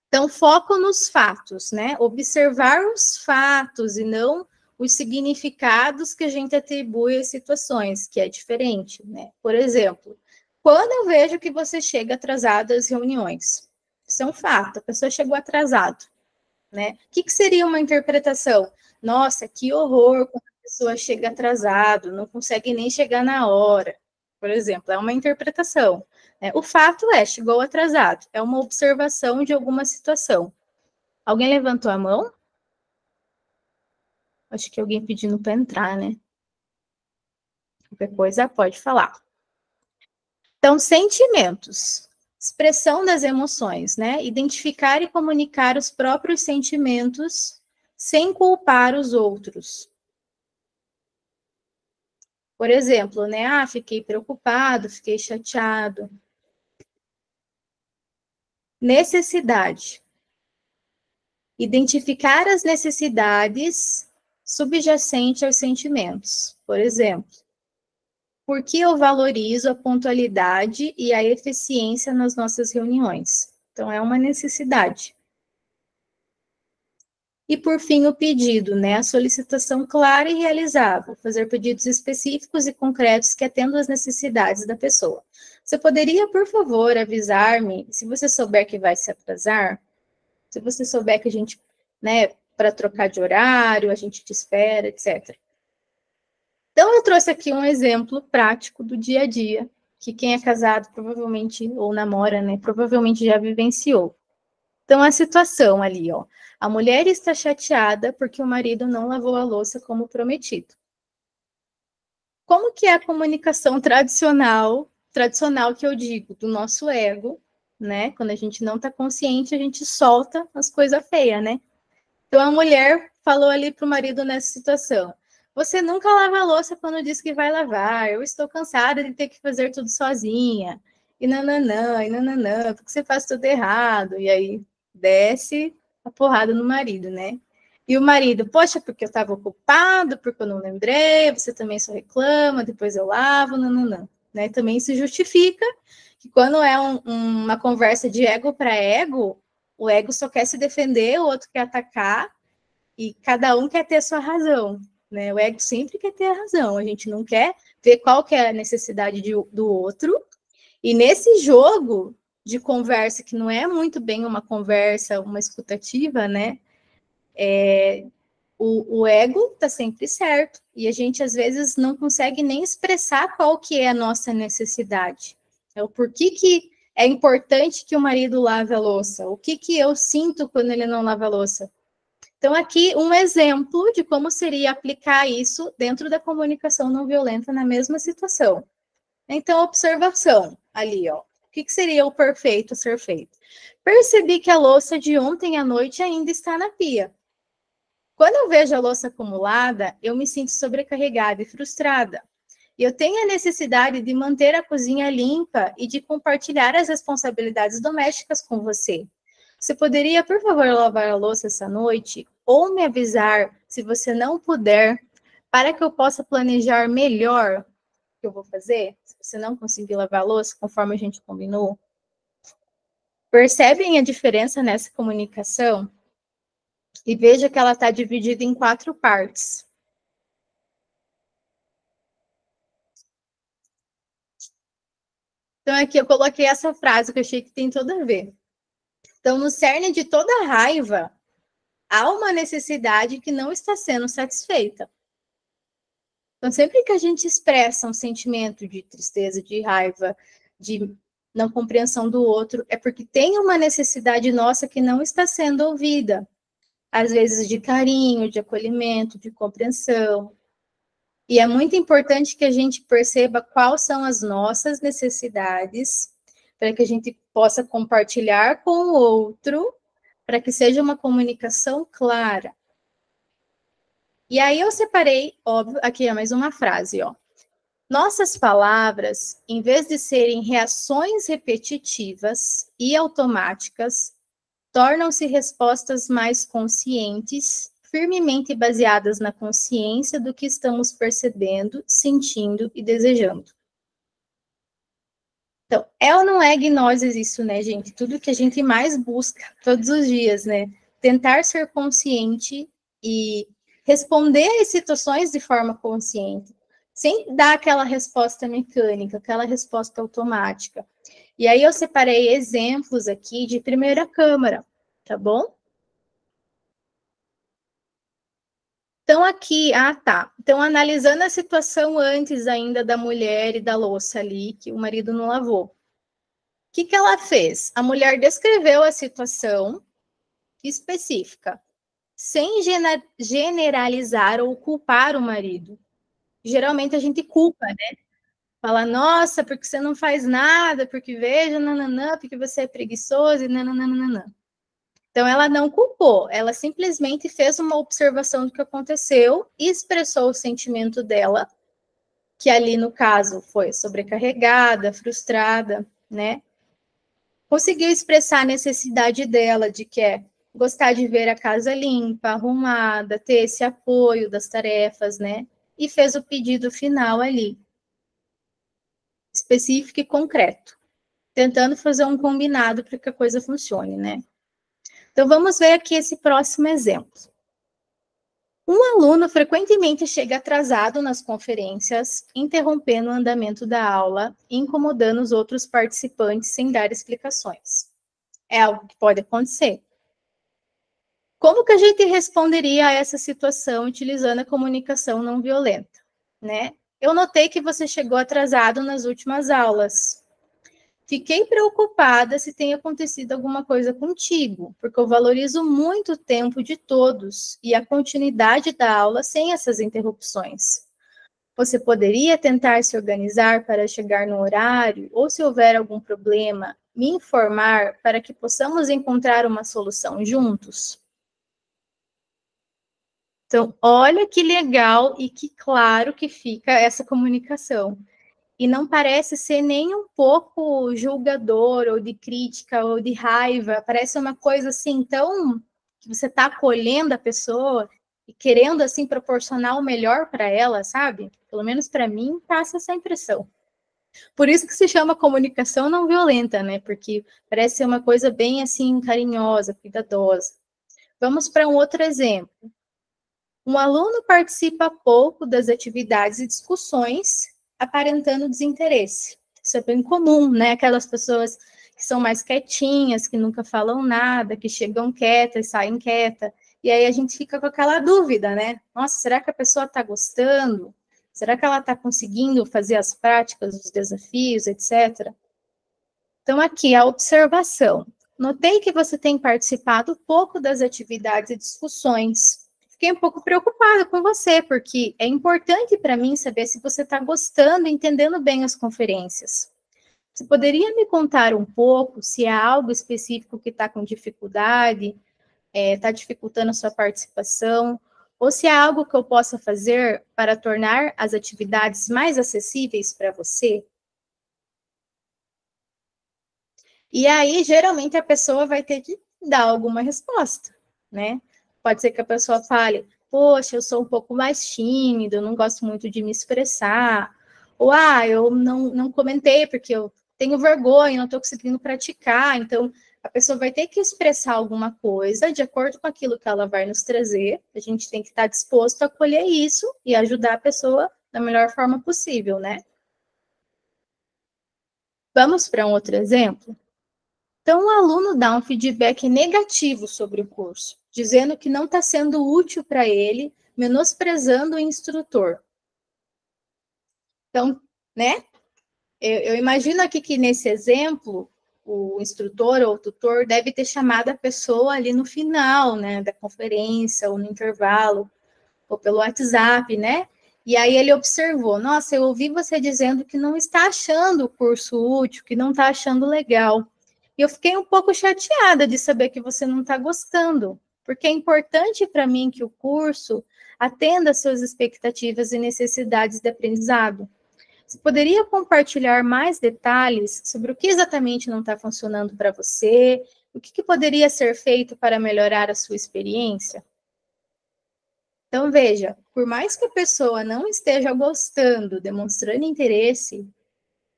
Speaker 1: Então, foco nos fatos, né? Observar os fatos e não os significados que a gente atribui às situações, que é diferente, né? Por exemplo, quando eu vejo que você chega atrasado às reuniões, isso é um fato, a pessoa chegou atrasado, né? O que seria uma interpretação? Nossa, que horror quando a pessoa chega atrasado, não consegue nem chegar na hora, por exemplo, é uma interpretação. Né? O fato é, chegou atrasado, é uma observação de alguma situação. Alguém levantou a mão? Acho que alguém pedindo para entrar, né? Qualquer coisa pode falar. Então, sentimentos. Expressão das emoções, né? Identificar e comunicar os próprios sentimentos sem culpar os outros. Por exemplo, né? Ah, fiquei preocupado, fiquei chateado. Necessidade. Identificar as necessidades subjacentes aos sentimentos. Por exemplo, por que eu valorizo a pontualidade e a eficiência nas nossas reuniões? Então, é uma necessidade. E, por fim, o pedido, né? A solicitação clara e realizável. Fazer pedidos específicos e concretos que atendam às necessidades da pessoa. Você poderia, por favor, avisar-me, se você souber que vai se atrasar, se você souber que a gente, né, para trocar de horário, a gente te espera, etc. Então, eu trouxe aqui um exemplo prático do dia a dia, que quem é casado provavelmente, ou namora, né, provavelmente já vivenciou. Então, a situação ali, ó, a mulher está chateada porque o marido não lavou a louça como prometido. Como que é a comunicação tradicional que eu digo, do nosso ego, né? Quando a gente não está consciente, a gente solta as coisas feias, né? Então, a mulher falou ali para o marido nessa situação: você nunca lava a louça quando diz que vai lavar, eu estou cansada de ter que fazer tudo sozinha, e nananã, porque você faz tudo errado, e aí desce a porrada no marido, né? E o marido, poxa, porque eu estava ocupado, porque eu não lembrei, você também só reclama, depois eu lavo, nananã. Né? Também se justifica que quando é uma conversa de ego para ego, o ego só quer se defender, o outro quer atacar, e cada um quer ter a sua razão. Né? O ego sempre quer ter a razão, a gente não quer ver qual que é a necessidade do outro. E nesse jogo de conversa, que não é muito bem uma conversa, uma escutativa, né? O ego está sempre certo, e a gente às vezes não consegue nem expressar qual que é a nossa necessidade. É o porquê que é importante que o marido lave a louça, o que eu sinto quando ele não lava a louça. Então, aqui um exemplo de como seria aplicar isso dentro da comunicação não violenta na mesma situação. Então, observação ali, ó. O que seria o perfeito a ser feito? Percebi que a louça de ontem à noite ainda está na pia. Quando eu vejo a louça acumulada, eu me sinto sobrecarregada e frustrada. E eu tenho a necessidade de manter a cozinha limpa e de compartilhar as responsabilidades domésticas com você. Você poderia, por favor, lavar a louça essa noite? Ou me avisar, se você não puder, para que eu possa planejar melhor o que eu vou fazer? Se você não conseguir lavar a louça, conforme a gente combinou. Percebem a diferença nessa comunicação? E veja que ela está dividida em 4 partes. Então, aqui eu coloquei essa frase que eu achei que tem tudo a ver. Então, no cerne de toda raiva, há uma necessidade que não está sendo satisfeita. Então, sempre que a gente expressa um sentimento de tristeza, de raiva, de não compreensão do outro, é porque tem uma necessidade nossa que não está sendo ouvida. Às vezes de carinho, de acolhimento, de compreensão. E é muito importante que a gente perceba quais são as nossas necessidades, para que a gente possa compartilhar com o outro, para que seja uma comunicação clara. E aí eu separei, óbvio, aqui é mais uma frase, ó. Nossas palavras, em vez de serem reações repetitivas e automáticas, tornam-se respostas mais conscientes, firmemente baseadas na consciência do que estamos percebendo, sentindo e desejando. Então, é ou não é gnoses isso, né, gente? Tudo que a gente mais busca todos os dias, né? Tentar ser consciente e responder às situações de forma consciente, sem dar aquela resposta mecânica, aquela resposta automática. E aí eu separei exemplos aqui de primeira câmara, tá bom? Então, aqui, tá. Então, analisando a situação antes ainda da mulher e da louça ali, que o marido não lavou. O que ela fez? A mulher descreveu a situação específica, sem generalizar ou culpar o marido. Geralmente a gente culpa, né? Fala, nossa, porque você não faz nada, porque veja, nananã, porque você é preguiçoso, e nananã. Então, ela não culpou, ela simplesmente fez uma observação do que aconteceu e expressou o sentimento dela, que ali, no caso, foi sobrecarregada, frustrada, né? Conseguiu expressar a necessidade dela de que é gostar de ver a casa limpa, arrumada, ter esse apoio das tarefas, né? E fez o pedido final ali, específico e concreto, tentando fazer um combinado para que a coisa funcione, né? Então, vamos ver aqui esse próximo exemplo. Um aluno frequentemente chega atrasado nas conferências, interrompendo o andamento da aula e incomodando os outros participantes sem dar explicações. É algo que pode acontecer. Como que a gente responderia a essa situação utilizando a comunicação não violenta, né? eu notei que você chegou atrasado nas últimas aulas. Fiquei preocupada se tem acontecido alguma coisa contigo, porque eu valorizo muito o tempo de todos e a continuidade da aula sem essas interrupções. Você poderia tentar se organizar para chegar no horário, ou se houver algum problema, me informar para que possamos encontrar uma solução juntos? Então, olha que legal e que claro que fica essa comunicação. E não parece ser nem um pouco julgador, ou de crítica, ou de raiva. Parece uma coisa assim, tão... que você está acolhendo a pessoa e querendo, assim, proporcionar o melhor para ela, sabe? Pelo menos para mim, passa essa impressão. Por isso que se chama comunicação não violenta, né? Porque parece ser uma coisa bem, assim, carinhosa, cuidadosa. Vamos para um outro exemplo. Um aluno participa pouco das atividades e discussões, aparentando desinteresse. Isso é bem comum, né? Aquelas pessoas que são mais quietinhas, que nunca falam nada, que chegam quietas, saem quietas. E aí a gente fica com aquela dúvida, né? Nossa, será que a pessoa está gostando? Será que ela está conseguindo fazer as práticas, os desafios, etc.? Então, aqui a observação. Notei que você tem participado pouco das atividades e discussões. Fiquei um pouco preocupada com você, porque é importante para mim saber se você está gostando e entendendo bem as conferências. Você poderia me contar um pouco se há algo específico que está com dificuldade, está dificultando a sua participação, ou se há algo que eu possa fazer para tornar as atividades mais acessíveis para você? E aí, geralmente, a pessoa vai ter que dar alguma resposta, né? Pode ser que a pessoa fale, poxa, eu sou um pouco mais tímido, eu não gosto muito de me expressar. Ou, eu não comentei porque eu tenho vergonha, não estou conseguindo praticar. Então, a pessoa vai ter que expressar alguma coisa de acordo com aquilo que ela vai nos trazer. A gente tem que estar disposto a acolher isso e ajudar a pessoa da melhor forma possível, né? Vamos para um outro exemplo? Então, o aluno dá um feedback negativo sobre o curso, dizendo que não está sendo útil para ele, menosprezando o instrutor. Então, né? Eu imagino aqui que nesse exemplo, o instrutor ou o tutor deve ter chamado a pessoa ali no final, né, da conferência, ou no intervalo, ou pelo WhatsApp, né? E aí ele observou, nossa, eu ouvi você dizendo que não está achando o curso útil, que não está achando legal. E eu fiquei um pouco chateada de saber que você não está gostando, porque é importante para mim que o curso atenda às suas expectativas e necessidades de aprendizado. Você poderia compartilhar mais detalhes sobre o que exatamente não está funcionando para você, o que poderia ser feito para melhorar a sua experiência? Então, veja, por mais que a pessoa não esteja gostando, demonstrando interesse,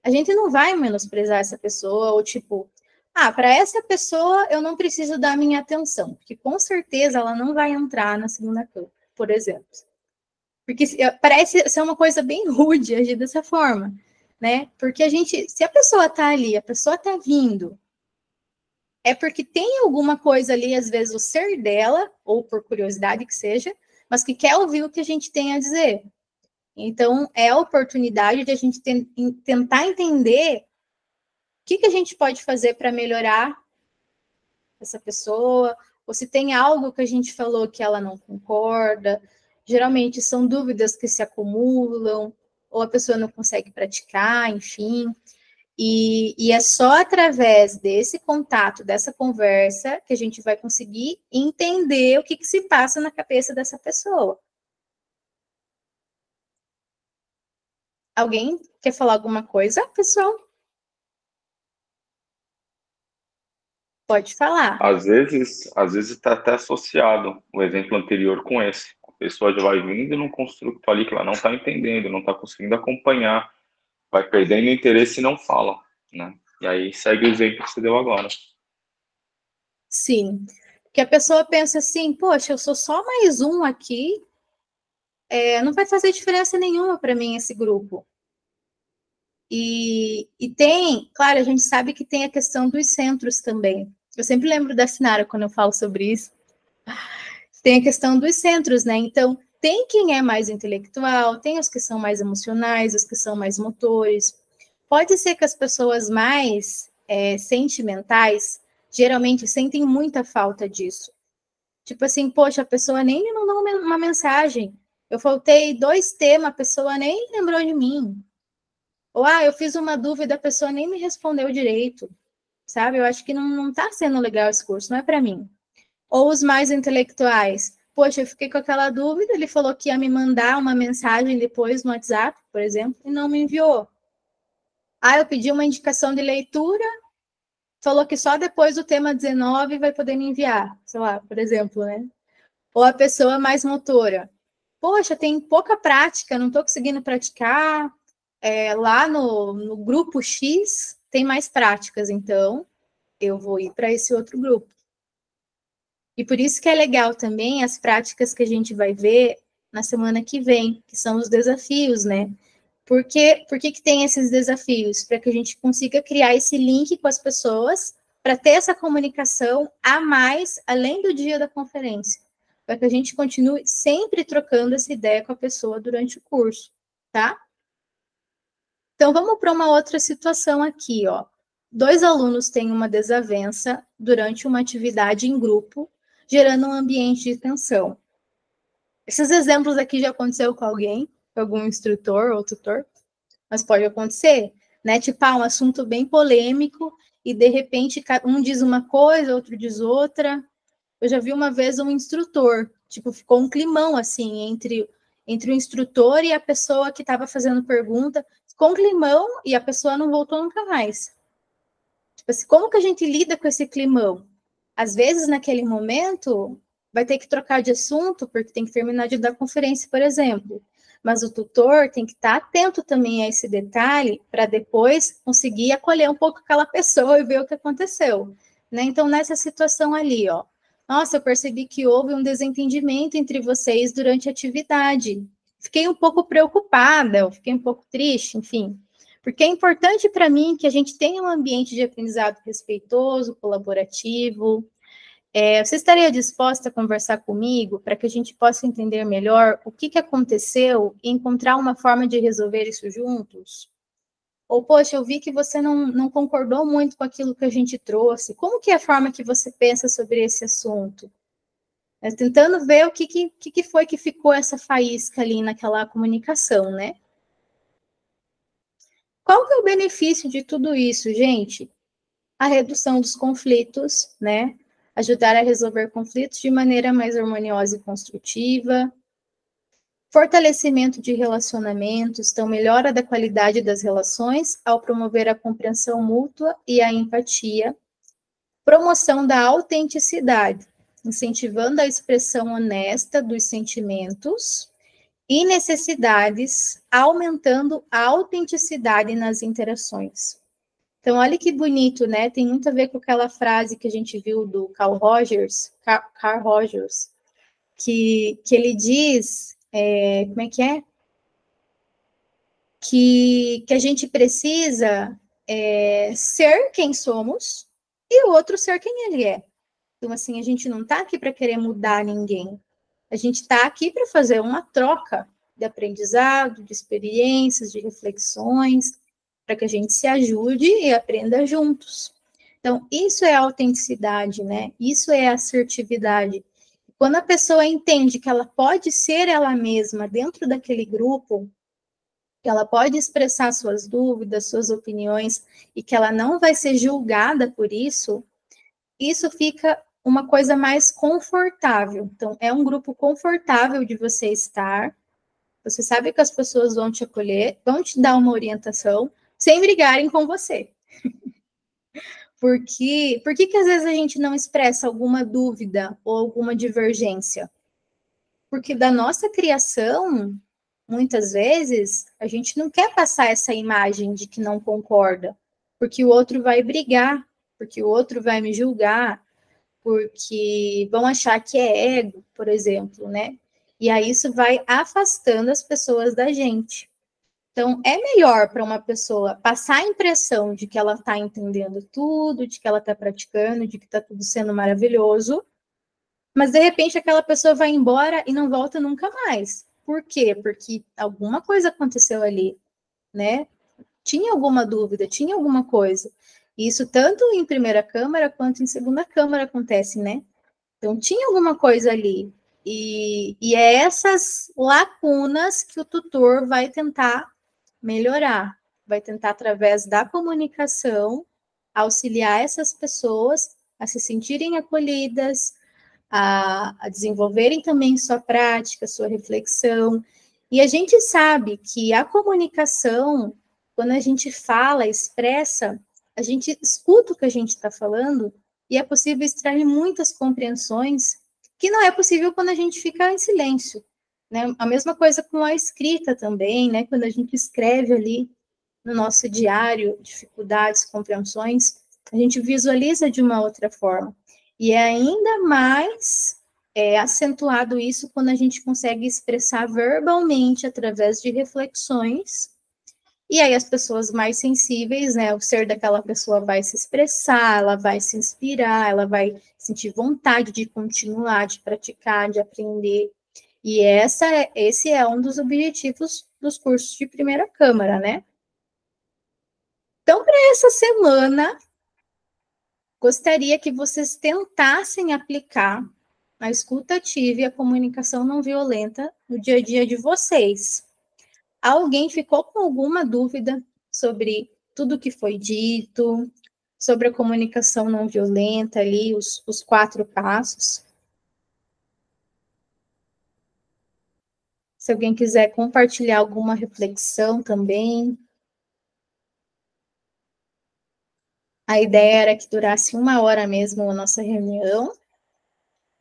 Speaker 1: a gente não vai menosprezar essa pessoa, ou tipo, para essa pessoa eu não preciso dar minha atenção, porque com certeza ela não vai entrar na segunda campo, por exemplo. Porque parece ser uma coisa bem rude agir dessa forma, né? Porque se a pessoa está ali, a pessoa está vindo, é porque tem alguma coisa ali, às vezes o ser dela, ou por curiosidade que seja, mas que quer ouvir o que a gente tem a dizer. Então, é a oportunidade de a gente tentar entender o que a gente pode fazer para melhorar essa pessoa, ou se tem algo que a gente falou que ela não concorda. Geralmente são dúvidas que se acumulam, ou a pessoa não consegue praticar, enfim. E é só através desse contato, dessa conversa, que a gente vai conseguir entender o que se passa na cabeça dessa pessoa. Alguém quer falar alguma coisa, pessoal? Pode falar.
Speaker 4: Às vezes está até associado o exemplo anterior com esse. A pessoa já vai vindo num construto ali que ela não está entendendo, não está conseguindo acompanhar, vai perdendo interesse e não fala, né? E aí segue o exemplo que você deu agora.
Speaker 1: Sim, porque a pessoa pensa assim, poxa, eu sou só mais um aqui, não vai fazer diferença nenhuma para mim esse grupo. E tem, claro, a gente sabe que tem a questão dos centros também. Eu sempre lembro da Sinara quando eu falo sobre isso. Tem a questão dos centros, né? Então, tem quem é mais intelectual, tem os que são mais emocionais, os que são mais motores. Pode ser que as pessoas mais sentimentais, geralmente, sentem muita falta disso. Tipo assim, poxa, a pessoa nem me mandou uma mensagem. Eu faltei 2 temas, a pessoa nem lembrou de mim. Ou, eu fiz uma dúvida, a pessoa nem me respondeu direito. Sabe? Eu acho que não tá sendo legal esse curso, não é para mim. Ou os mais intelectuais. Poxa, eu fiquei com aquela dúvida, ele falou que ia me mandar uma mensagem depois no WhatsApp, por exemplo, e não me enviou. Eu pedi uma indicação de leitura, falou que só depois do tema 19 vai poder me enviar, sei lá, por exemplo, né? Ou a pessoa mais motora. Poxa, tem pouca prática, não estou conseguindo praticar. Lá no grupo X tem mais práticas, então eu vou ir para esse outro grupo. E por isso que é legal também as práticas que a gente vai ver na semana que vem, que são os desafios, né? Por que tem esses desafios? Para que a gente consiga criar esse link com as pessoas, para ter essa comunicação a mais, além do dia da conferência. Para que a gente continue sempre trocando essa ideia com a pessoa durante o curso, tá? Então, vamos para uma outra situação aqui, ó. 2 alunos têm uma desavença durante uma atividade em grupo, gerando um ambiente de tensão. Esses exemplos aqui já aconteceu com alguém, com algum instrutor ou tutor, mas pode acontecer, né? Tipo, um assunto bem polêmico e, de repente, um diz uma coisa, outro diz outra. Eu já vi uma vez um instrutor, tipo, ficou um climão, assim, entre o instrutor e a pessoa que estava fazendo pergunta, ficou um climão e a pessoa não voltou nunca mais. Tipo assim, como que a gente lida com esse climão? Às vezes, naquele momento, vai ter que trocar de assunto, porque tem que terminar de dar conferência, por exemplo. Mas o tutor tem que estar atento também a esse detalhe, para depois conseguir acolher um pouco aquela pessoa e ver o que aconteceu. Né? Então, nessa situação ali, ó, nossa, eu percebi que houve um desentendimento entre vocês durante a atividade. Fiquei um pouco preocupada, eu fiquei um pouco triste, enfim. Porque é importante para mim que a gente tenha um ambiente de aprendizado respeitoso, colaborativo. Você estaria disposta a conversar comigo para que a gente possa entender melhor o que aconteceu e encontrar uma forma de resolver isso juntos? Ou, poxa, eu vi que você não concordou muito com aquilo que a gente trouxe. Como que é a forma que você pensa sobre esse assunto? Tentando ver o que foi que ficou essa faísca ali naquela comunicação, né? Qual que é o benefício de tudo isso, gente? A redução dos conflitos, né? Ajudar a resolver conflitos de maneira mais harmoniosa e construtiva. Fortalecimento de relacionamentos, então melhora da qualidade das relações ao promover a compreensão mútua e a empatia. Promoção da autenticidade, incentivando a expressão honesta dos sentimentos e necessidades, aumentando a autenticidade nas interações. Então, olha que bonito, né? Tem muito a ver com aquela frase que a gente viu do Carl Rogers, que ele diz, como é que é? Que a gente precisa ser quem somos e o outro ser quem ele é. Então, assim, a gente não está aqui para querer mudar ninguém. A gente está aqui para fazer uma troca de aprendizado, de experiências, de reflexões, para que a gente se ajude e aprenda juntos. Então, isso é autenticidade, né? Isso é assertividade. Quando a pessoa entende que ela pode ser ela mesma dentro daquele grupo, que ela pode expressar suas dúvidas, suas opiniões, e que ela não vai ser julgada por isso, isso fica uma coisa mais confortável. Então, é um grupo confortável de você estar. Você sabe que as pessoas vão te acolher, vão te dar uma orientação, sem brigarem com você. Por que às vezes a gente não expressa alguma dúvida ou alguma divergência? Porque da nossa criação, muitas vezes, a gente não quer passar essa imagem de que não concorda, porque o outro vai brigar, porque o outro vai me julgar, porque vão achar que é ego, por exemplo, né? E aí isso vai afastando as pessoas da gente. Então, é melhor para uma pessoa passar a impressão de que ela está entendendo tudo, de que ela está praticando, de que está tudo sendo maravilhoso, Mas, de repente, aquela pessoa vai embora e não volta nunca mais. Por quê? Porque alguma coisa aconteceu ali, né? Tinha alguma dúvida, tinha alguma coisa. Isso tanto em primeira câmara quanto em segunda câmara acontece, né? Então, tinha alguma coisa ali. E é essas lacunas que o tutor vai tentar melhorar, vai tentar, através da comunicação, auxiliar essas pessoas a se sentirem acolhidas, a desenvolverem também sua prática, sua reflexão. E a gente sabe que a comunicação, quando a gente fala, expressa, a gente escuta o que a gente está falando e é possível extrair muitas compreensões que não é possível quando a gente fica em silêncio. Né? A mesma coisa com a escrita também, né? Quando a gente escreve ali no nosso diário dificuldades, compreensões, a gente visualiza de uma outra forma. E é ainda mais acentuado isso quando a gente consegue expressar verbalmente através de reflexões. E aí as pessoas mais sensíveis, né, o ser daquela pessoa vai se expressar, ela vai se inspirar, ela vai sentir vontade de continuar, de praticar, de aprender. E esse é um dos objetivos dos cursos de primeira câmara, né? Então, para essa semana, gostaria que vocês tentassem aplicar a escuta ativa e a comunicação não violenta no dia a dia de vocês. Alguém ficou com alguma dúvida sobre tudo que foi dito, sobre a comunicação não violenta ali, os 4 passos? Se alguém quiser compartilhar alguma reflexão também. A ideia era que durasse 1 hora mesmo a nossa reunião.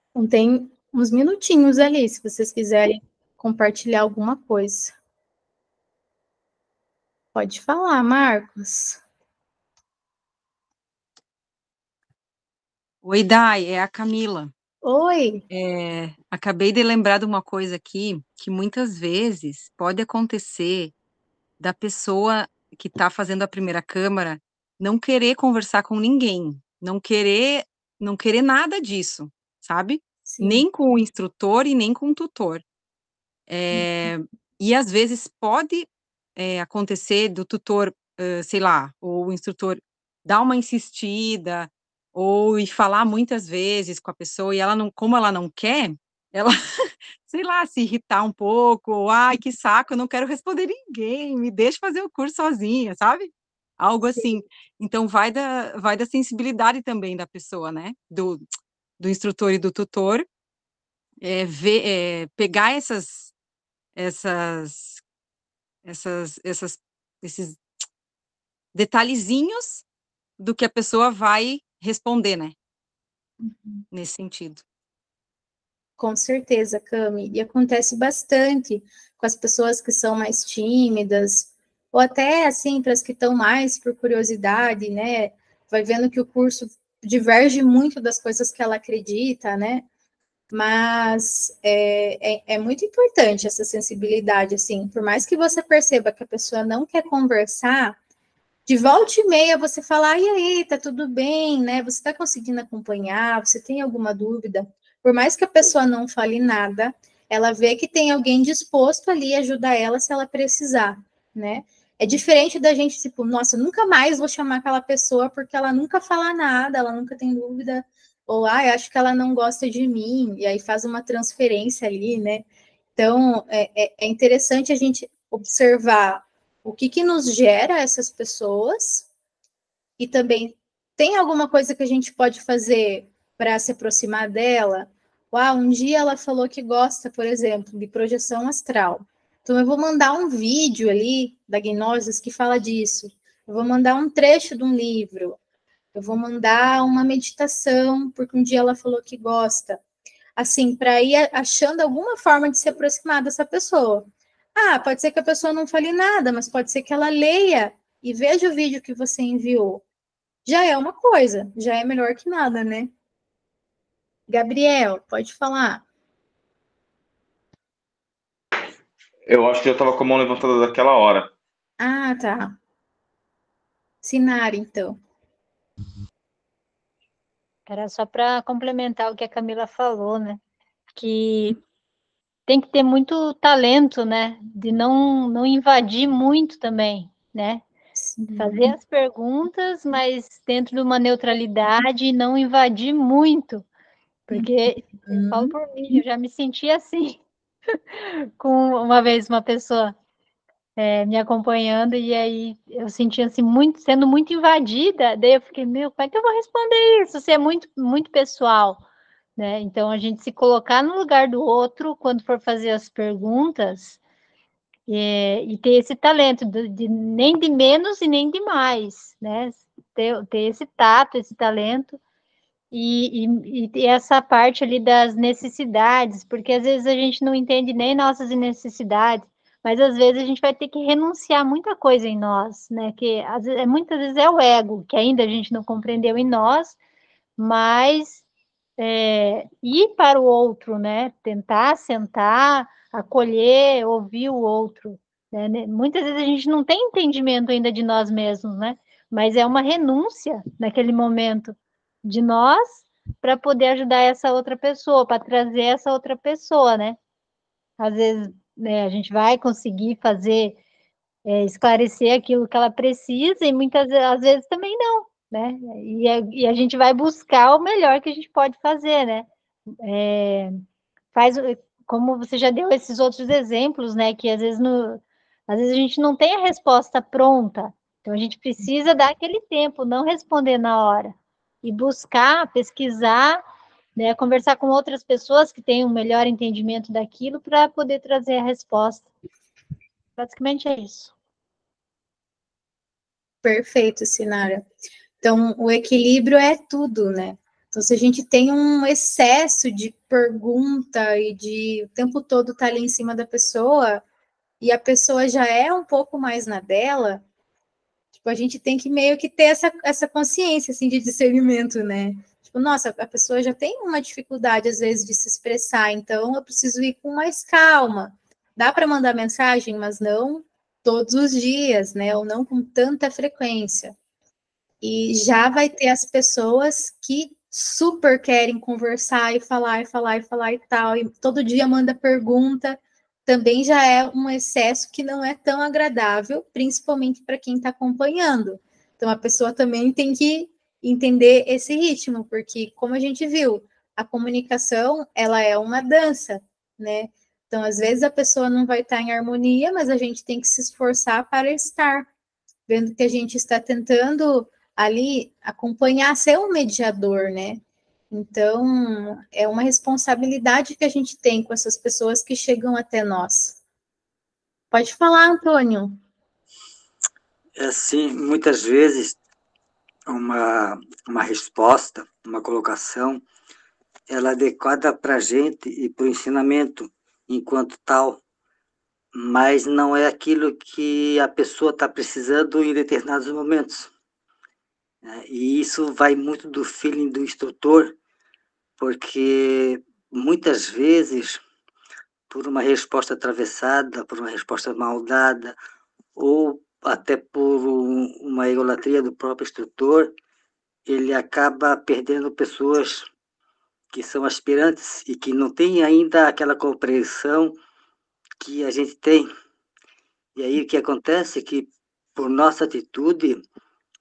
Speaker 1: Então, tem uns minutinhos ali, se vocês quiserem compartilhar alguma coisa. Pode falar, Marcos.
Speaker 5: Oi, Dai, é a Camila.
Speaker 1: Oi.
Speaker 5: Acabei de lembrar de uma coisa aqui, que muitas vezes pode acontecer da pessoa que está fazendo a primeira câmara não querer conversar com ninguém, não querer nada disso, sabe?
Speaker 1: Sim.
Speaker 5: Nem com o instrutor e nem com o tutor. E às vezes pode acontecer do tutor, sei lá, ou o instrutor dar uma insistida, ou ir falar muitas vezes com a pessoa, e ela não, como ela não quer, ela, sei lá, se irritar um pouco, ou, ai, que saco, eu não quero responder ninguém, me deixa fazer o curso sozinha, sabe? Algo assim. Então, vai da sensibilidade também da pessoa, né? Do instrutor e do tutor, pegar esses detalhezinhos do que a pessoa vai responder, né? Nesse sentido.
Speaker 1: Com certeza, Cami. E acontece bastante com as pessoas que são mais tímidas, ou até, assim, para as que estão mais por curiosidade, né? Vai vendo que o curso diverge muito das coisas que ela acredita, né? Mas é muito importante essa sensibilidade, assim. Por mais que você perceba que a pessoa não quer conversar, de volta e meia você fala, e aí, tá tudo bem, né? Você está conseguindo acompanhar? Você tem alguma dúvida? Por mais que a pessoa não fale nada, ela vê que tem alguém disposto ali a ajudar ela se ela precisar, né? É diferente da gente, tipo, nossa, nunca mais vou chamar aquela pessoa porque ela nunca fala nada, ela nunca tem dúvida, ou, acho que ela não gosta de mim, e aí faz uma transferência ali, né? Então, é interessante a gente observar o que nos gera essas pessoas e também tem alguma coisa que a gente pode fazer para se aproximar dela? Um dia ela falou que gosta, por exemplo, de projeção astral. Então eu vou mandar um vídeo ali da Gnosis que fala disso. Eu vou mandar um trecho de um livro. Eu vou mandar uma meditação, porque um dia ela falou que gosta. Assim, para ir achando alguma forma de se aproximar dessa pessoa. Pode ser que a pessoa não fale nada, mas pode ser que ela leia e veja o vídeo que você enviou. Já é uma coisa, já é melhor que nada, né? Gabriel, pode falar.
Speaker 4: Eu acho que eu estava com a mão levantada daquela hora.
Speaker 1: Tá. Sinara, então.
Speaker 2: Era só para complementar o que a Camila falou, né? Que tem que ter muito talento, né? De não invadir muito também, né? Fazer as perguntas, mas dentro de uma neutralidade e não invadir muito. Porque eu falo por mim, eu já me senti assim, com uma vez uma pessoa me acompanhando, e aí eu sentia assim, sendo muito invadida, daí eu fiquei, meu, como é que eu vou responder isso? Isso é muito, muito pessoal, né? Então, a gente se colocar no lugar do outro, quando for fazer as perguntas, e ter esse talento, nem de menos e nem de mais, né? Ter esse tato, esse talento, e essa parte ali das necessidades, porque às vezes a gente não entende nem nossas necessidades, mas às vezes a gente vai ter que renunciar a muita coisa em nós, né? Que muitas vezes é o ego, que ainda a gente não compreendeu em nós, mas ir para o outro, né? Tentar sentar, acolher, ouvir o outro, né? Muitas vezes a gente não tem entendimento ainda de nós mesmos, né? Mas é uma renúncia naquele momento de nós para poder ajudar essa outra pessoa, para trazer essa outra pessoa, né? Às vezes, né, a gente vai conseguir fazer, esclarecer aquilo que ela precisa, e muitas às vezes também não, né? E a gente vai buscar o melhor que a gente pode fazer, né? Faz, como você já deu esses outros exemplos, né? Que às vezes a gente não tem a resposta pronta, então a gente precisa dar aquele tempo, não responder na hora, e buscar, pesquisar, né? Conversar com outras pessoas que têm um melhor entendimento daquilo para poder trazer a resposta. Basicamente é isso.
Speaker 1: Perfeito, Sinara. Então, o equilíbrio é tudo, né? Então, se a gente tem um excesso de pergunta e de o tempo todo estar ali em cima da pessoa, e a pessoa já é um pouco mais na dela, tipo, a gente tem que meio que ter essa consciência, assim, de discernimento, né? Tipo, nossa, a pessoa já tem uma dificuldade, às vezes, de se expressar, então eu preciso ir com mais calma. Dá para mandar mensagem, mas não todos os dias, né? Ou não com tanta frequência. E já vai ter as pessoas que super querem conversar e falar e falar e falar e tal, e todo dia manda pergunta. Também já é um excesso que não é tão agradável, principalmente para quem está acompanhando. Então a pessoa também tem que entender esse ritmo, porque como a gente viu, a comunicação ela é uma dança, né? Então às vezes a pessoa não vai estar em harmonia, mas a gente tem que se esforçar para estar, vendo que a gente está tentando ali acompanhar, ser um mediador, né? Então, é uma responsabilidade que a gente tem com essas pessoas que chegam até nós. Pode falar, Antônio.
Speaker 6: Assim, muitas vezes, uma resposta, uma colocação, ela é adequada para a gente e para o ensinamento enquanto tal, mas não é aquilo que a pessoa está precisando em determinados momentos, né? E isso vai muito do feeling do instrutor, porque muitas vezes, por uma resposta atravessada, por uma resposta mal dada, ou até por uma egolatria do próprio instrutor, ele acaba perdendo pessoas que são aspirantes e que não têm ainda aquela compreensão que a gente tem. E aí o que acontece é que, por nossa atitude,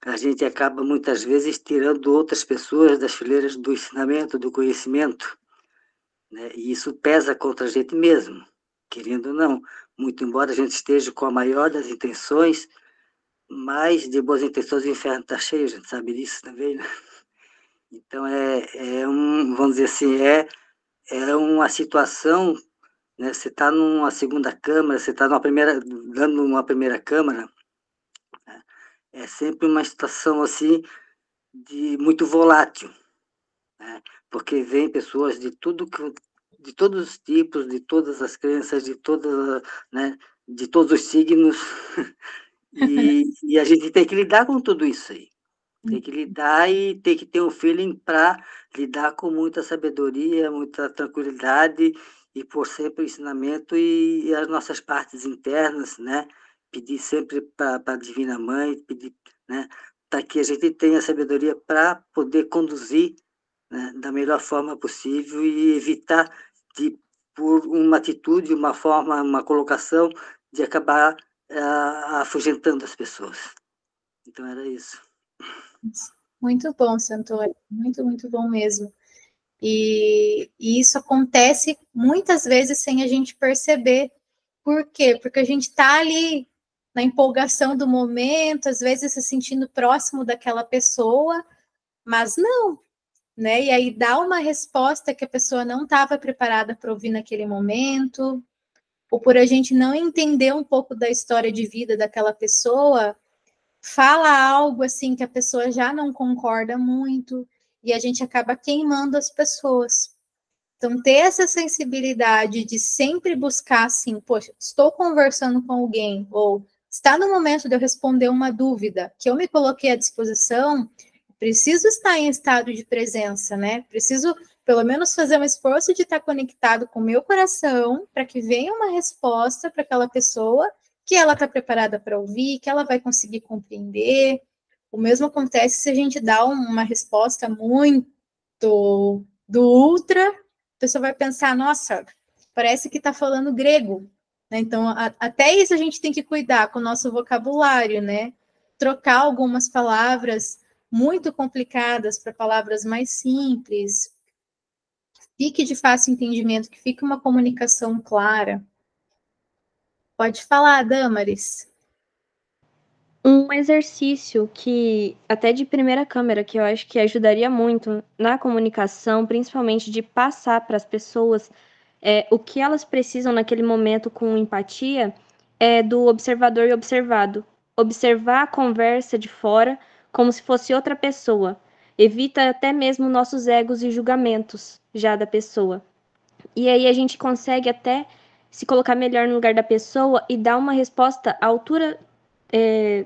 Speaker 6: a gente acaba muitas vezes tirando outras pessoas das fileiras do ensinamento, do conhecimento, né? E isso pesa contra a gente mesmo, querendo ou não. Muito embora a gente esteja com a maior das intenções, mas de boas intenções o inferno está cheio, a gente sabe disso também, né? Então, vamos dizer assim, é uma situação, né? Você está numa segunda câmara, você está dando uma primeira câmara, né? É sempre uma situação assim de muito volátil, né? Porque vem pessoas de de todos os tipos, de todas as crenças, né? De todos os signos, e a gente tem que lidar com tudo isso aí. Tem que lidar e tem que ter um feeling para lidar com muita sabedoria, muita tranquilidade e por sempre o ensinamento e as nossas partes internas, né? Pedir sempre para a Divina Mãe, pedir, né? Para que a gente tenha sabedoria para poder conduzir né, da melhor forma possível e evitar de, por uma atitude, uma forma, uma colocação, de acabar afugentando as pessoas. Então, era isso.
Speaker 1: Muito bom, Santoro. Muito, muito bom mesmo. E isso acontece muitas vezes sem a gente perceber. Por quê? Porque a gente está ali na empolgação do momento, às vezes se sentindo próximo daquela pessoa, mas não, né? E aí dá uma resposta que a pessoa não estava preparada para ouvir naquele momento, ou por a gente não entender um pouco da história de vida daquela pessoa, fala algo assim que a pessoa já não concorda muito, e a gente acaba queimando as pessoas. Então, ter essa sensibilidade de sempre buscar assim, poxa, estou conversando com alguém, ou está no momento de eu responder uma dúvida, que eu me coloquei à disposição, preciso estar em estado de presença, né? Preciso, pelo menos, fazer um esforço de estar conectado com o meu coração, para que venha uma resposta para aquela pessoa que ela está preparada para ouvir, que ela vai conseguir compreender. O mesmo acontece se a gente dá uma resposta muito do ultra, a pessoa vai pensar, nossa, parece que está falando grego, né? Então, até isso a gente tem que cuidar com o nosso vocabulário, né? Trocar algumas palavras muito complicadas para palavras mais simples, fique de fácil entendimento, que fique uma comunicação clara. Pode falar, Damaris.
Speaker 7: Um exercício que, até de primeira câmera, que eu acho que ajudaria muito na comunicação, principalmente de passar para as pessoas o que elas precisam naquele momento com empatia, é do observador e observado. Observar a conversa de fora como se fosse outra pessoa. Evita até mesmo nossos egos e julgamentos já da pessoa. E aí a gente consegue até se colocar melhor no lugar da pessoa e dar uma resposta à altura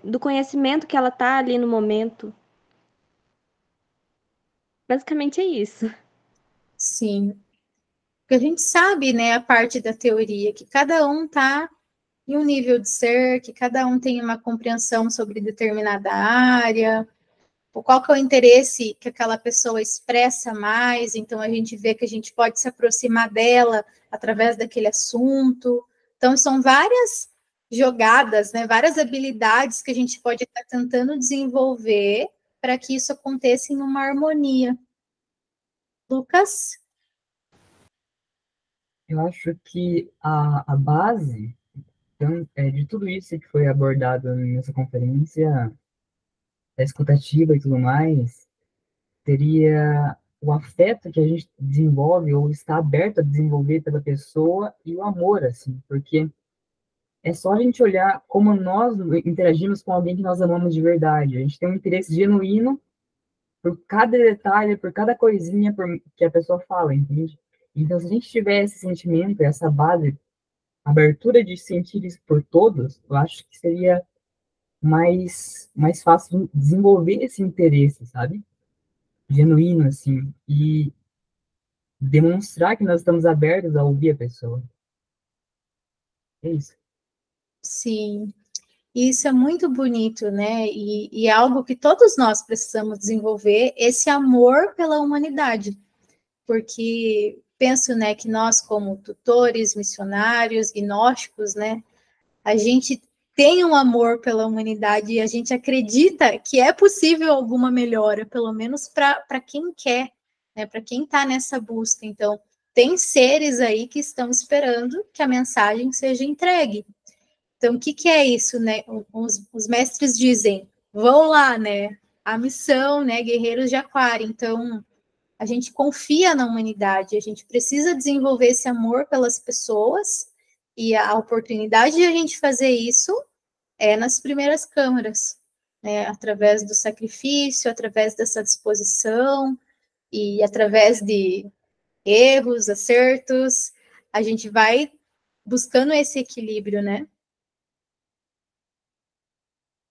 Speaker 7: do conhecimento que ela tá ali no momento. Basicamente é isso.
Speaker 1: Sim. Porque a gente sabe, né, a parte da teoria, que cada um tá em um nível de ser, que cada um tem uma compreensão sobre determinada área, ou qual que é o interesse que aquela pessoa expressa mais, então a gente vê que a gente pode se aproximar dela através daquele assunto. Então, são várias jogadas, né, várias habilidades que a gente pode estar tentando desenvolver para que isso aconteça em uma harmonia. Lucas?
Speaker 8: Eu acho que a base de tudo isso que foi abordado nessa conferência, a escutativa e tudo mais, seria o afeto que a gente desenvolve ou está aberto a desenvolver pela pessoa e o amor, assim, porque é só a gente olhar como nós interagimos com alguém que nós amamos de verdade. A gente tem um interesse genuíno por cada detalhe, por cada coisinha que a pessoa fala, entende? Então, se a gente tiver esse sentimento, essa base, abertura de sentir isso por todos, eu acho que seria mais fácil desenvolver esse interesse, sabe? Genuíno, assim, e demonstrar que nós estamos abertos a ouvir a pessoa. É isso.
Speaker 1: Sim, isso é muito bonito, né? E é algo que todos nós precisamos desenvolver, esse amor pela humanidade. Porque penso, né, que nós, como tutores, missionários, gnósticos, né, a gente tem um amor pela humanidade e a gente acredita que é possível alguma melhora, pelo menos para quem quer, né, para quem está nessa busca. Então, tem seres aí que estão esperando que a mensagem seja entregue. Então, o que é isso, né? Os mestres dizem, vão lá, né? A missão, né? Guerreiros de Aquário. Então, a gente confia na humanidade, a gente precisa desenvolver esse amor pelas pessoas, e a oportunidade de a gente fazer isso é nas primeiras câmaras, né? Através do sacrifício, através dessa disposição, e através de erros, acertos, a gente vai buscando esse equilíbrio, né?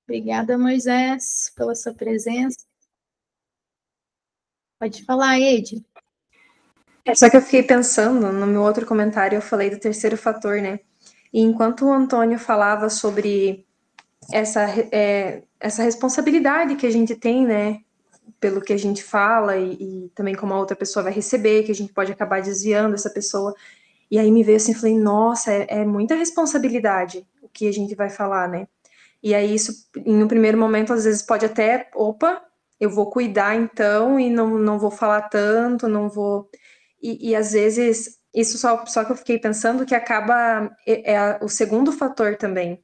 Speaker 1: Obrigada, Moisés, pela sua presença. Pode falar, Ed.
Speaker 9: Só que eu fiquei pensando, no meu outro comentário, eu falei do terceiro fator, né? E enquanto o Antônio falava sobre essa responsabilidade que a gente tem, né? pelo que a gente fala e também como a outra pessoa vai receber, que a gente pode acabar desviando essa pessoa. E aí me veio assim, falei, nossa, é muita responsabilidade o que a gente vai falar, né? E aí isso, em um primeiro momento, às vezes pode até, opa, eu vou cuidar então e não vou falar tanto, não vou... E às vezes, isso só que eu fiquei pensando que acaba, o segundo fator também,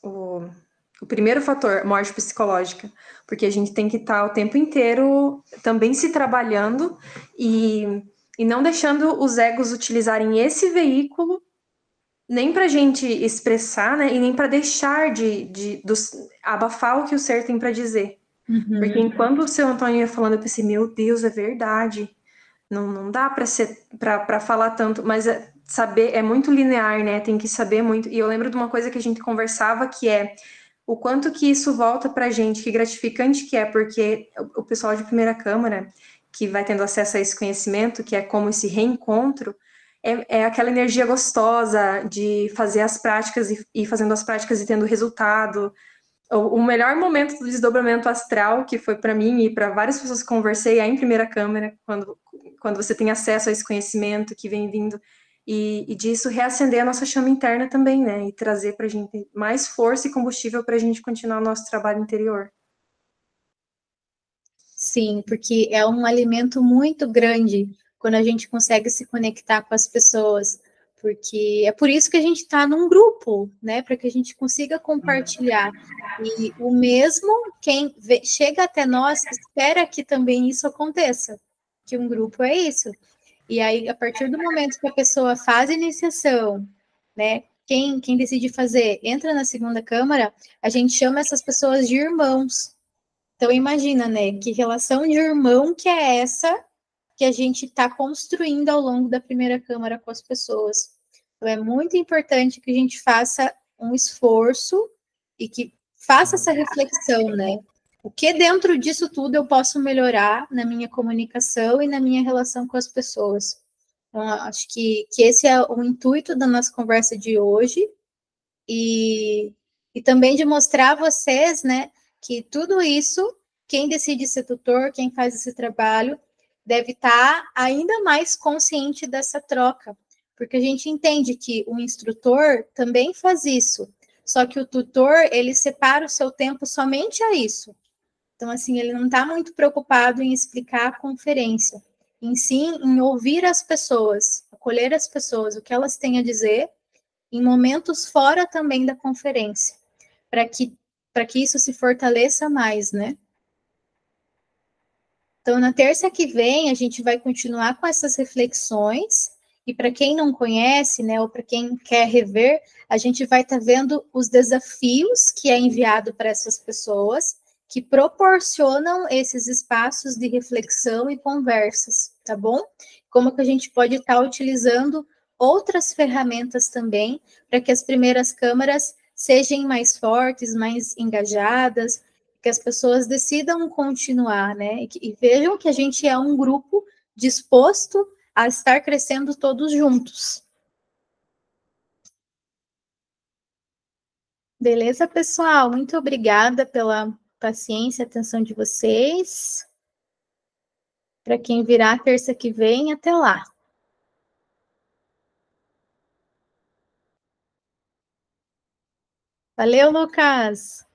Speaker 9: o primeiro fator, morte psicológica, porque a gente tem que estar o tempo inteiro também se trabalhando e não deixando os egos utilizarem esse veículo nem para a gente expressar, né, e nem para deixar de abafar o que o ser tem para dizer. Porque enquanto o seu Antônio ia falando, eu pensei, meu Deus, é verdade. Não dá para falar tanto, mas saber é muito linear, né? Tem que saber muito. E eu lembro de uma coisa que a gente conversava, que é o quanto que isso volta para a gente, que gratificante que é, porque o pessoal de primeira câmara, que vai tendo acesso a esse conhecimento, que é como esse reencontro, é aquela energia gostosa de fazer as práticas e fazendo as práticas e tendo resultado. O melhor momento do desdobramento astral, que foi para mim e para várias pessoas que conversei, é em primeira câmara, quando você tem acesso a esse conhecimento que vem vindo, e disso reacender a nossa chama interna também, né? E trazer para a gente mais força e combustível para a gente continuar o nosso trabalho interior.
Speaker 1: Sim, porque é um alimento muito grande quando a gente consegue se conectar com as pessoas, porque é por isso que a gente está num grupo, né? Para que a gente consiga compartilhar. E o mesmo, quem chega até nós, espera que também isso aconteça, que um grupo é isso. E aí, a partir do momento que a pessoa faz a iniciação, né? Quem decide fazer, entra na segunda câmara, a gente chama essas pessoas de irmãos. Então, imagina, né? Que relação de irmão que é essa que a gente está construindo ao longo da primeira câmara com as pessoas. Então, é muito importante que a gente faça um esforço e que faça essa reflexão, né? O que dentro disso tudo eu posso melhorar na minha comunicação e na minha relação com as pessoas? Então, acho que esse é o intuito da nossa conversa de hoje e também de mostrar a vocês, né, que tudo isso, quem decide ser tutor, quem faz esse trabalho, deve estar ainda mais consciente dessa troca, porque a gente entende que o instrutor também faz isso, só que o tutor, ele separa o seu tempo somente a isso. Então, assim, ele não está muito preocupado em explicar a conferência, em sim em ouvir as pessoas, acolher as pessoas, o que elas têm a dizer, em momentos fora também da conferência, para que isso se fortaleça mais, né? Então, na terça que vem, a gente vai continuar com essas reflexões, e para quem não conhece, né, ou para quem quer rever, a gente vai estar vendo os desafios que é enviado para essas pessoas, que proporcionam esses espaços de reflexão e conversas, tá bom? Como que a gente pode estar utilizando outras ferramentas também, para que as primeiras câmaras sejam mais fortes, mais engajadas, que as pessoas decidam continuar, né? E vejam que a gente é um grupo disposto a estar crescendo todos juntos. Beleza, pessoal? Muito obrigada pela paciência e atenção de vocês. Para quem virá terça que vem, até lá. Valeu, Lucas!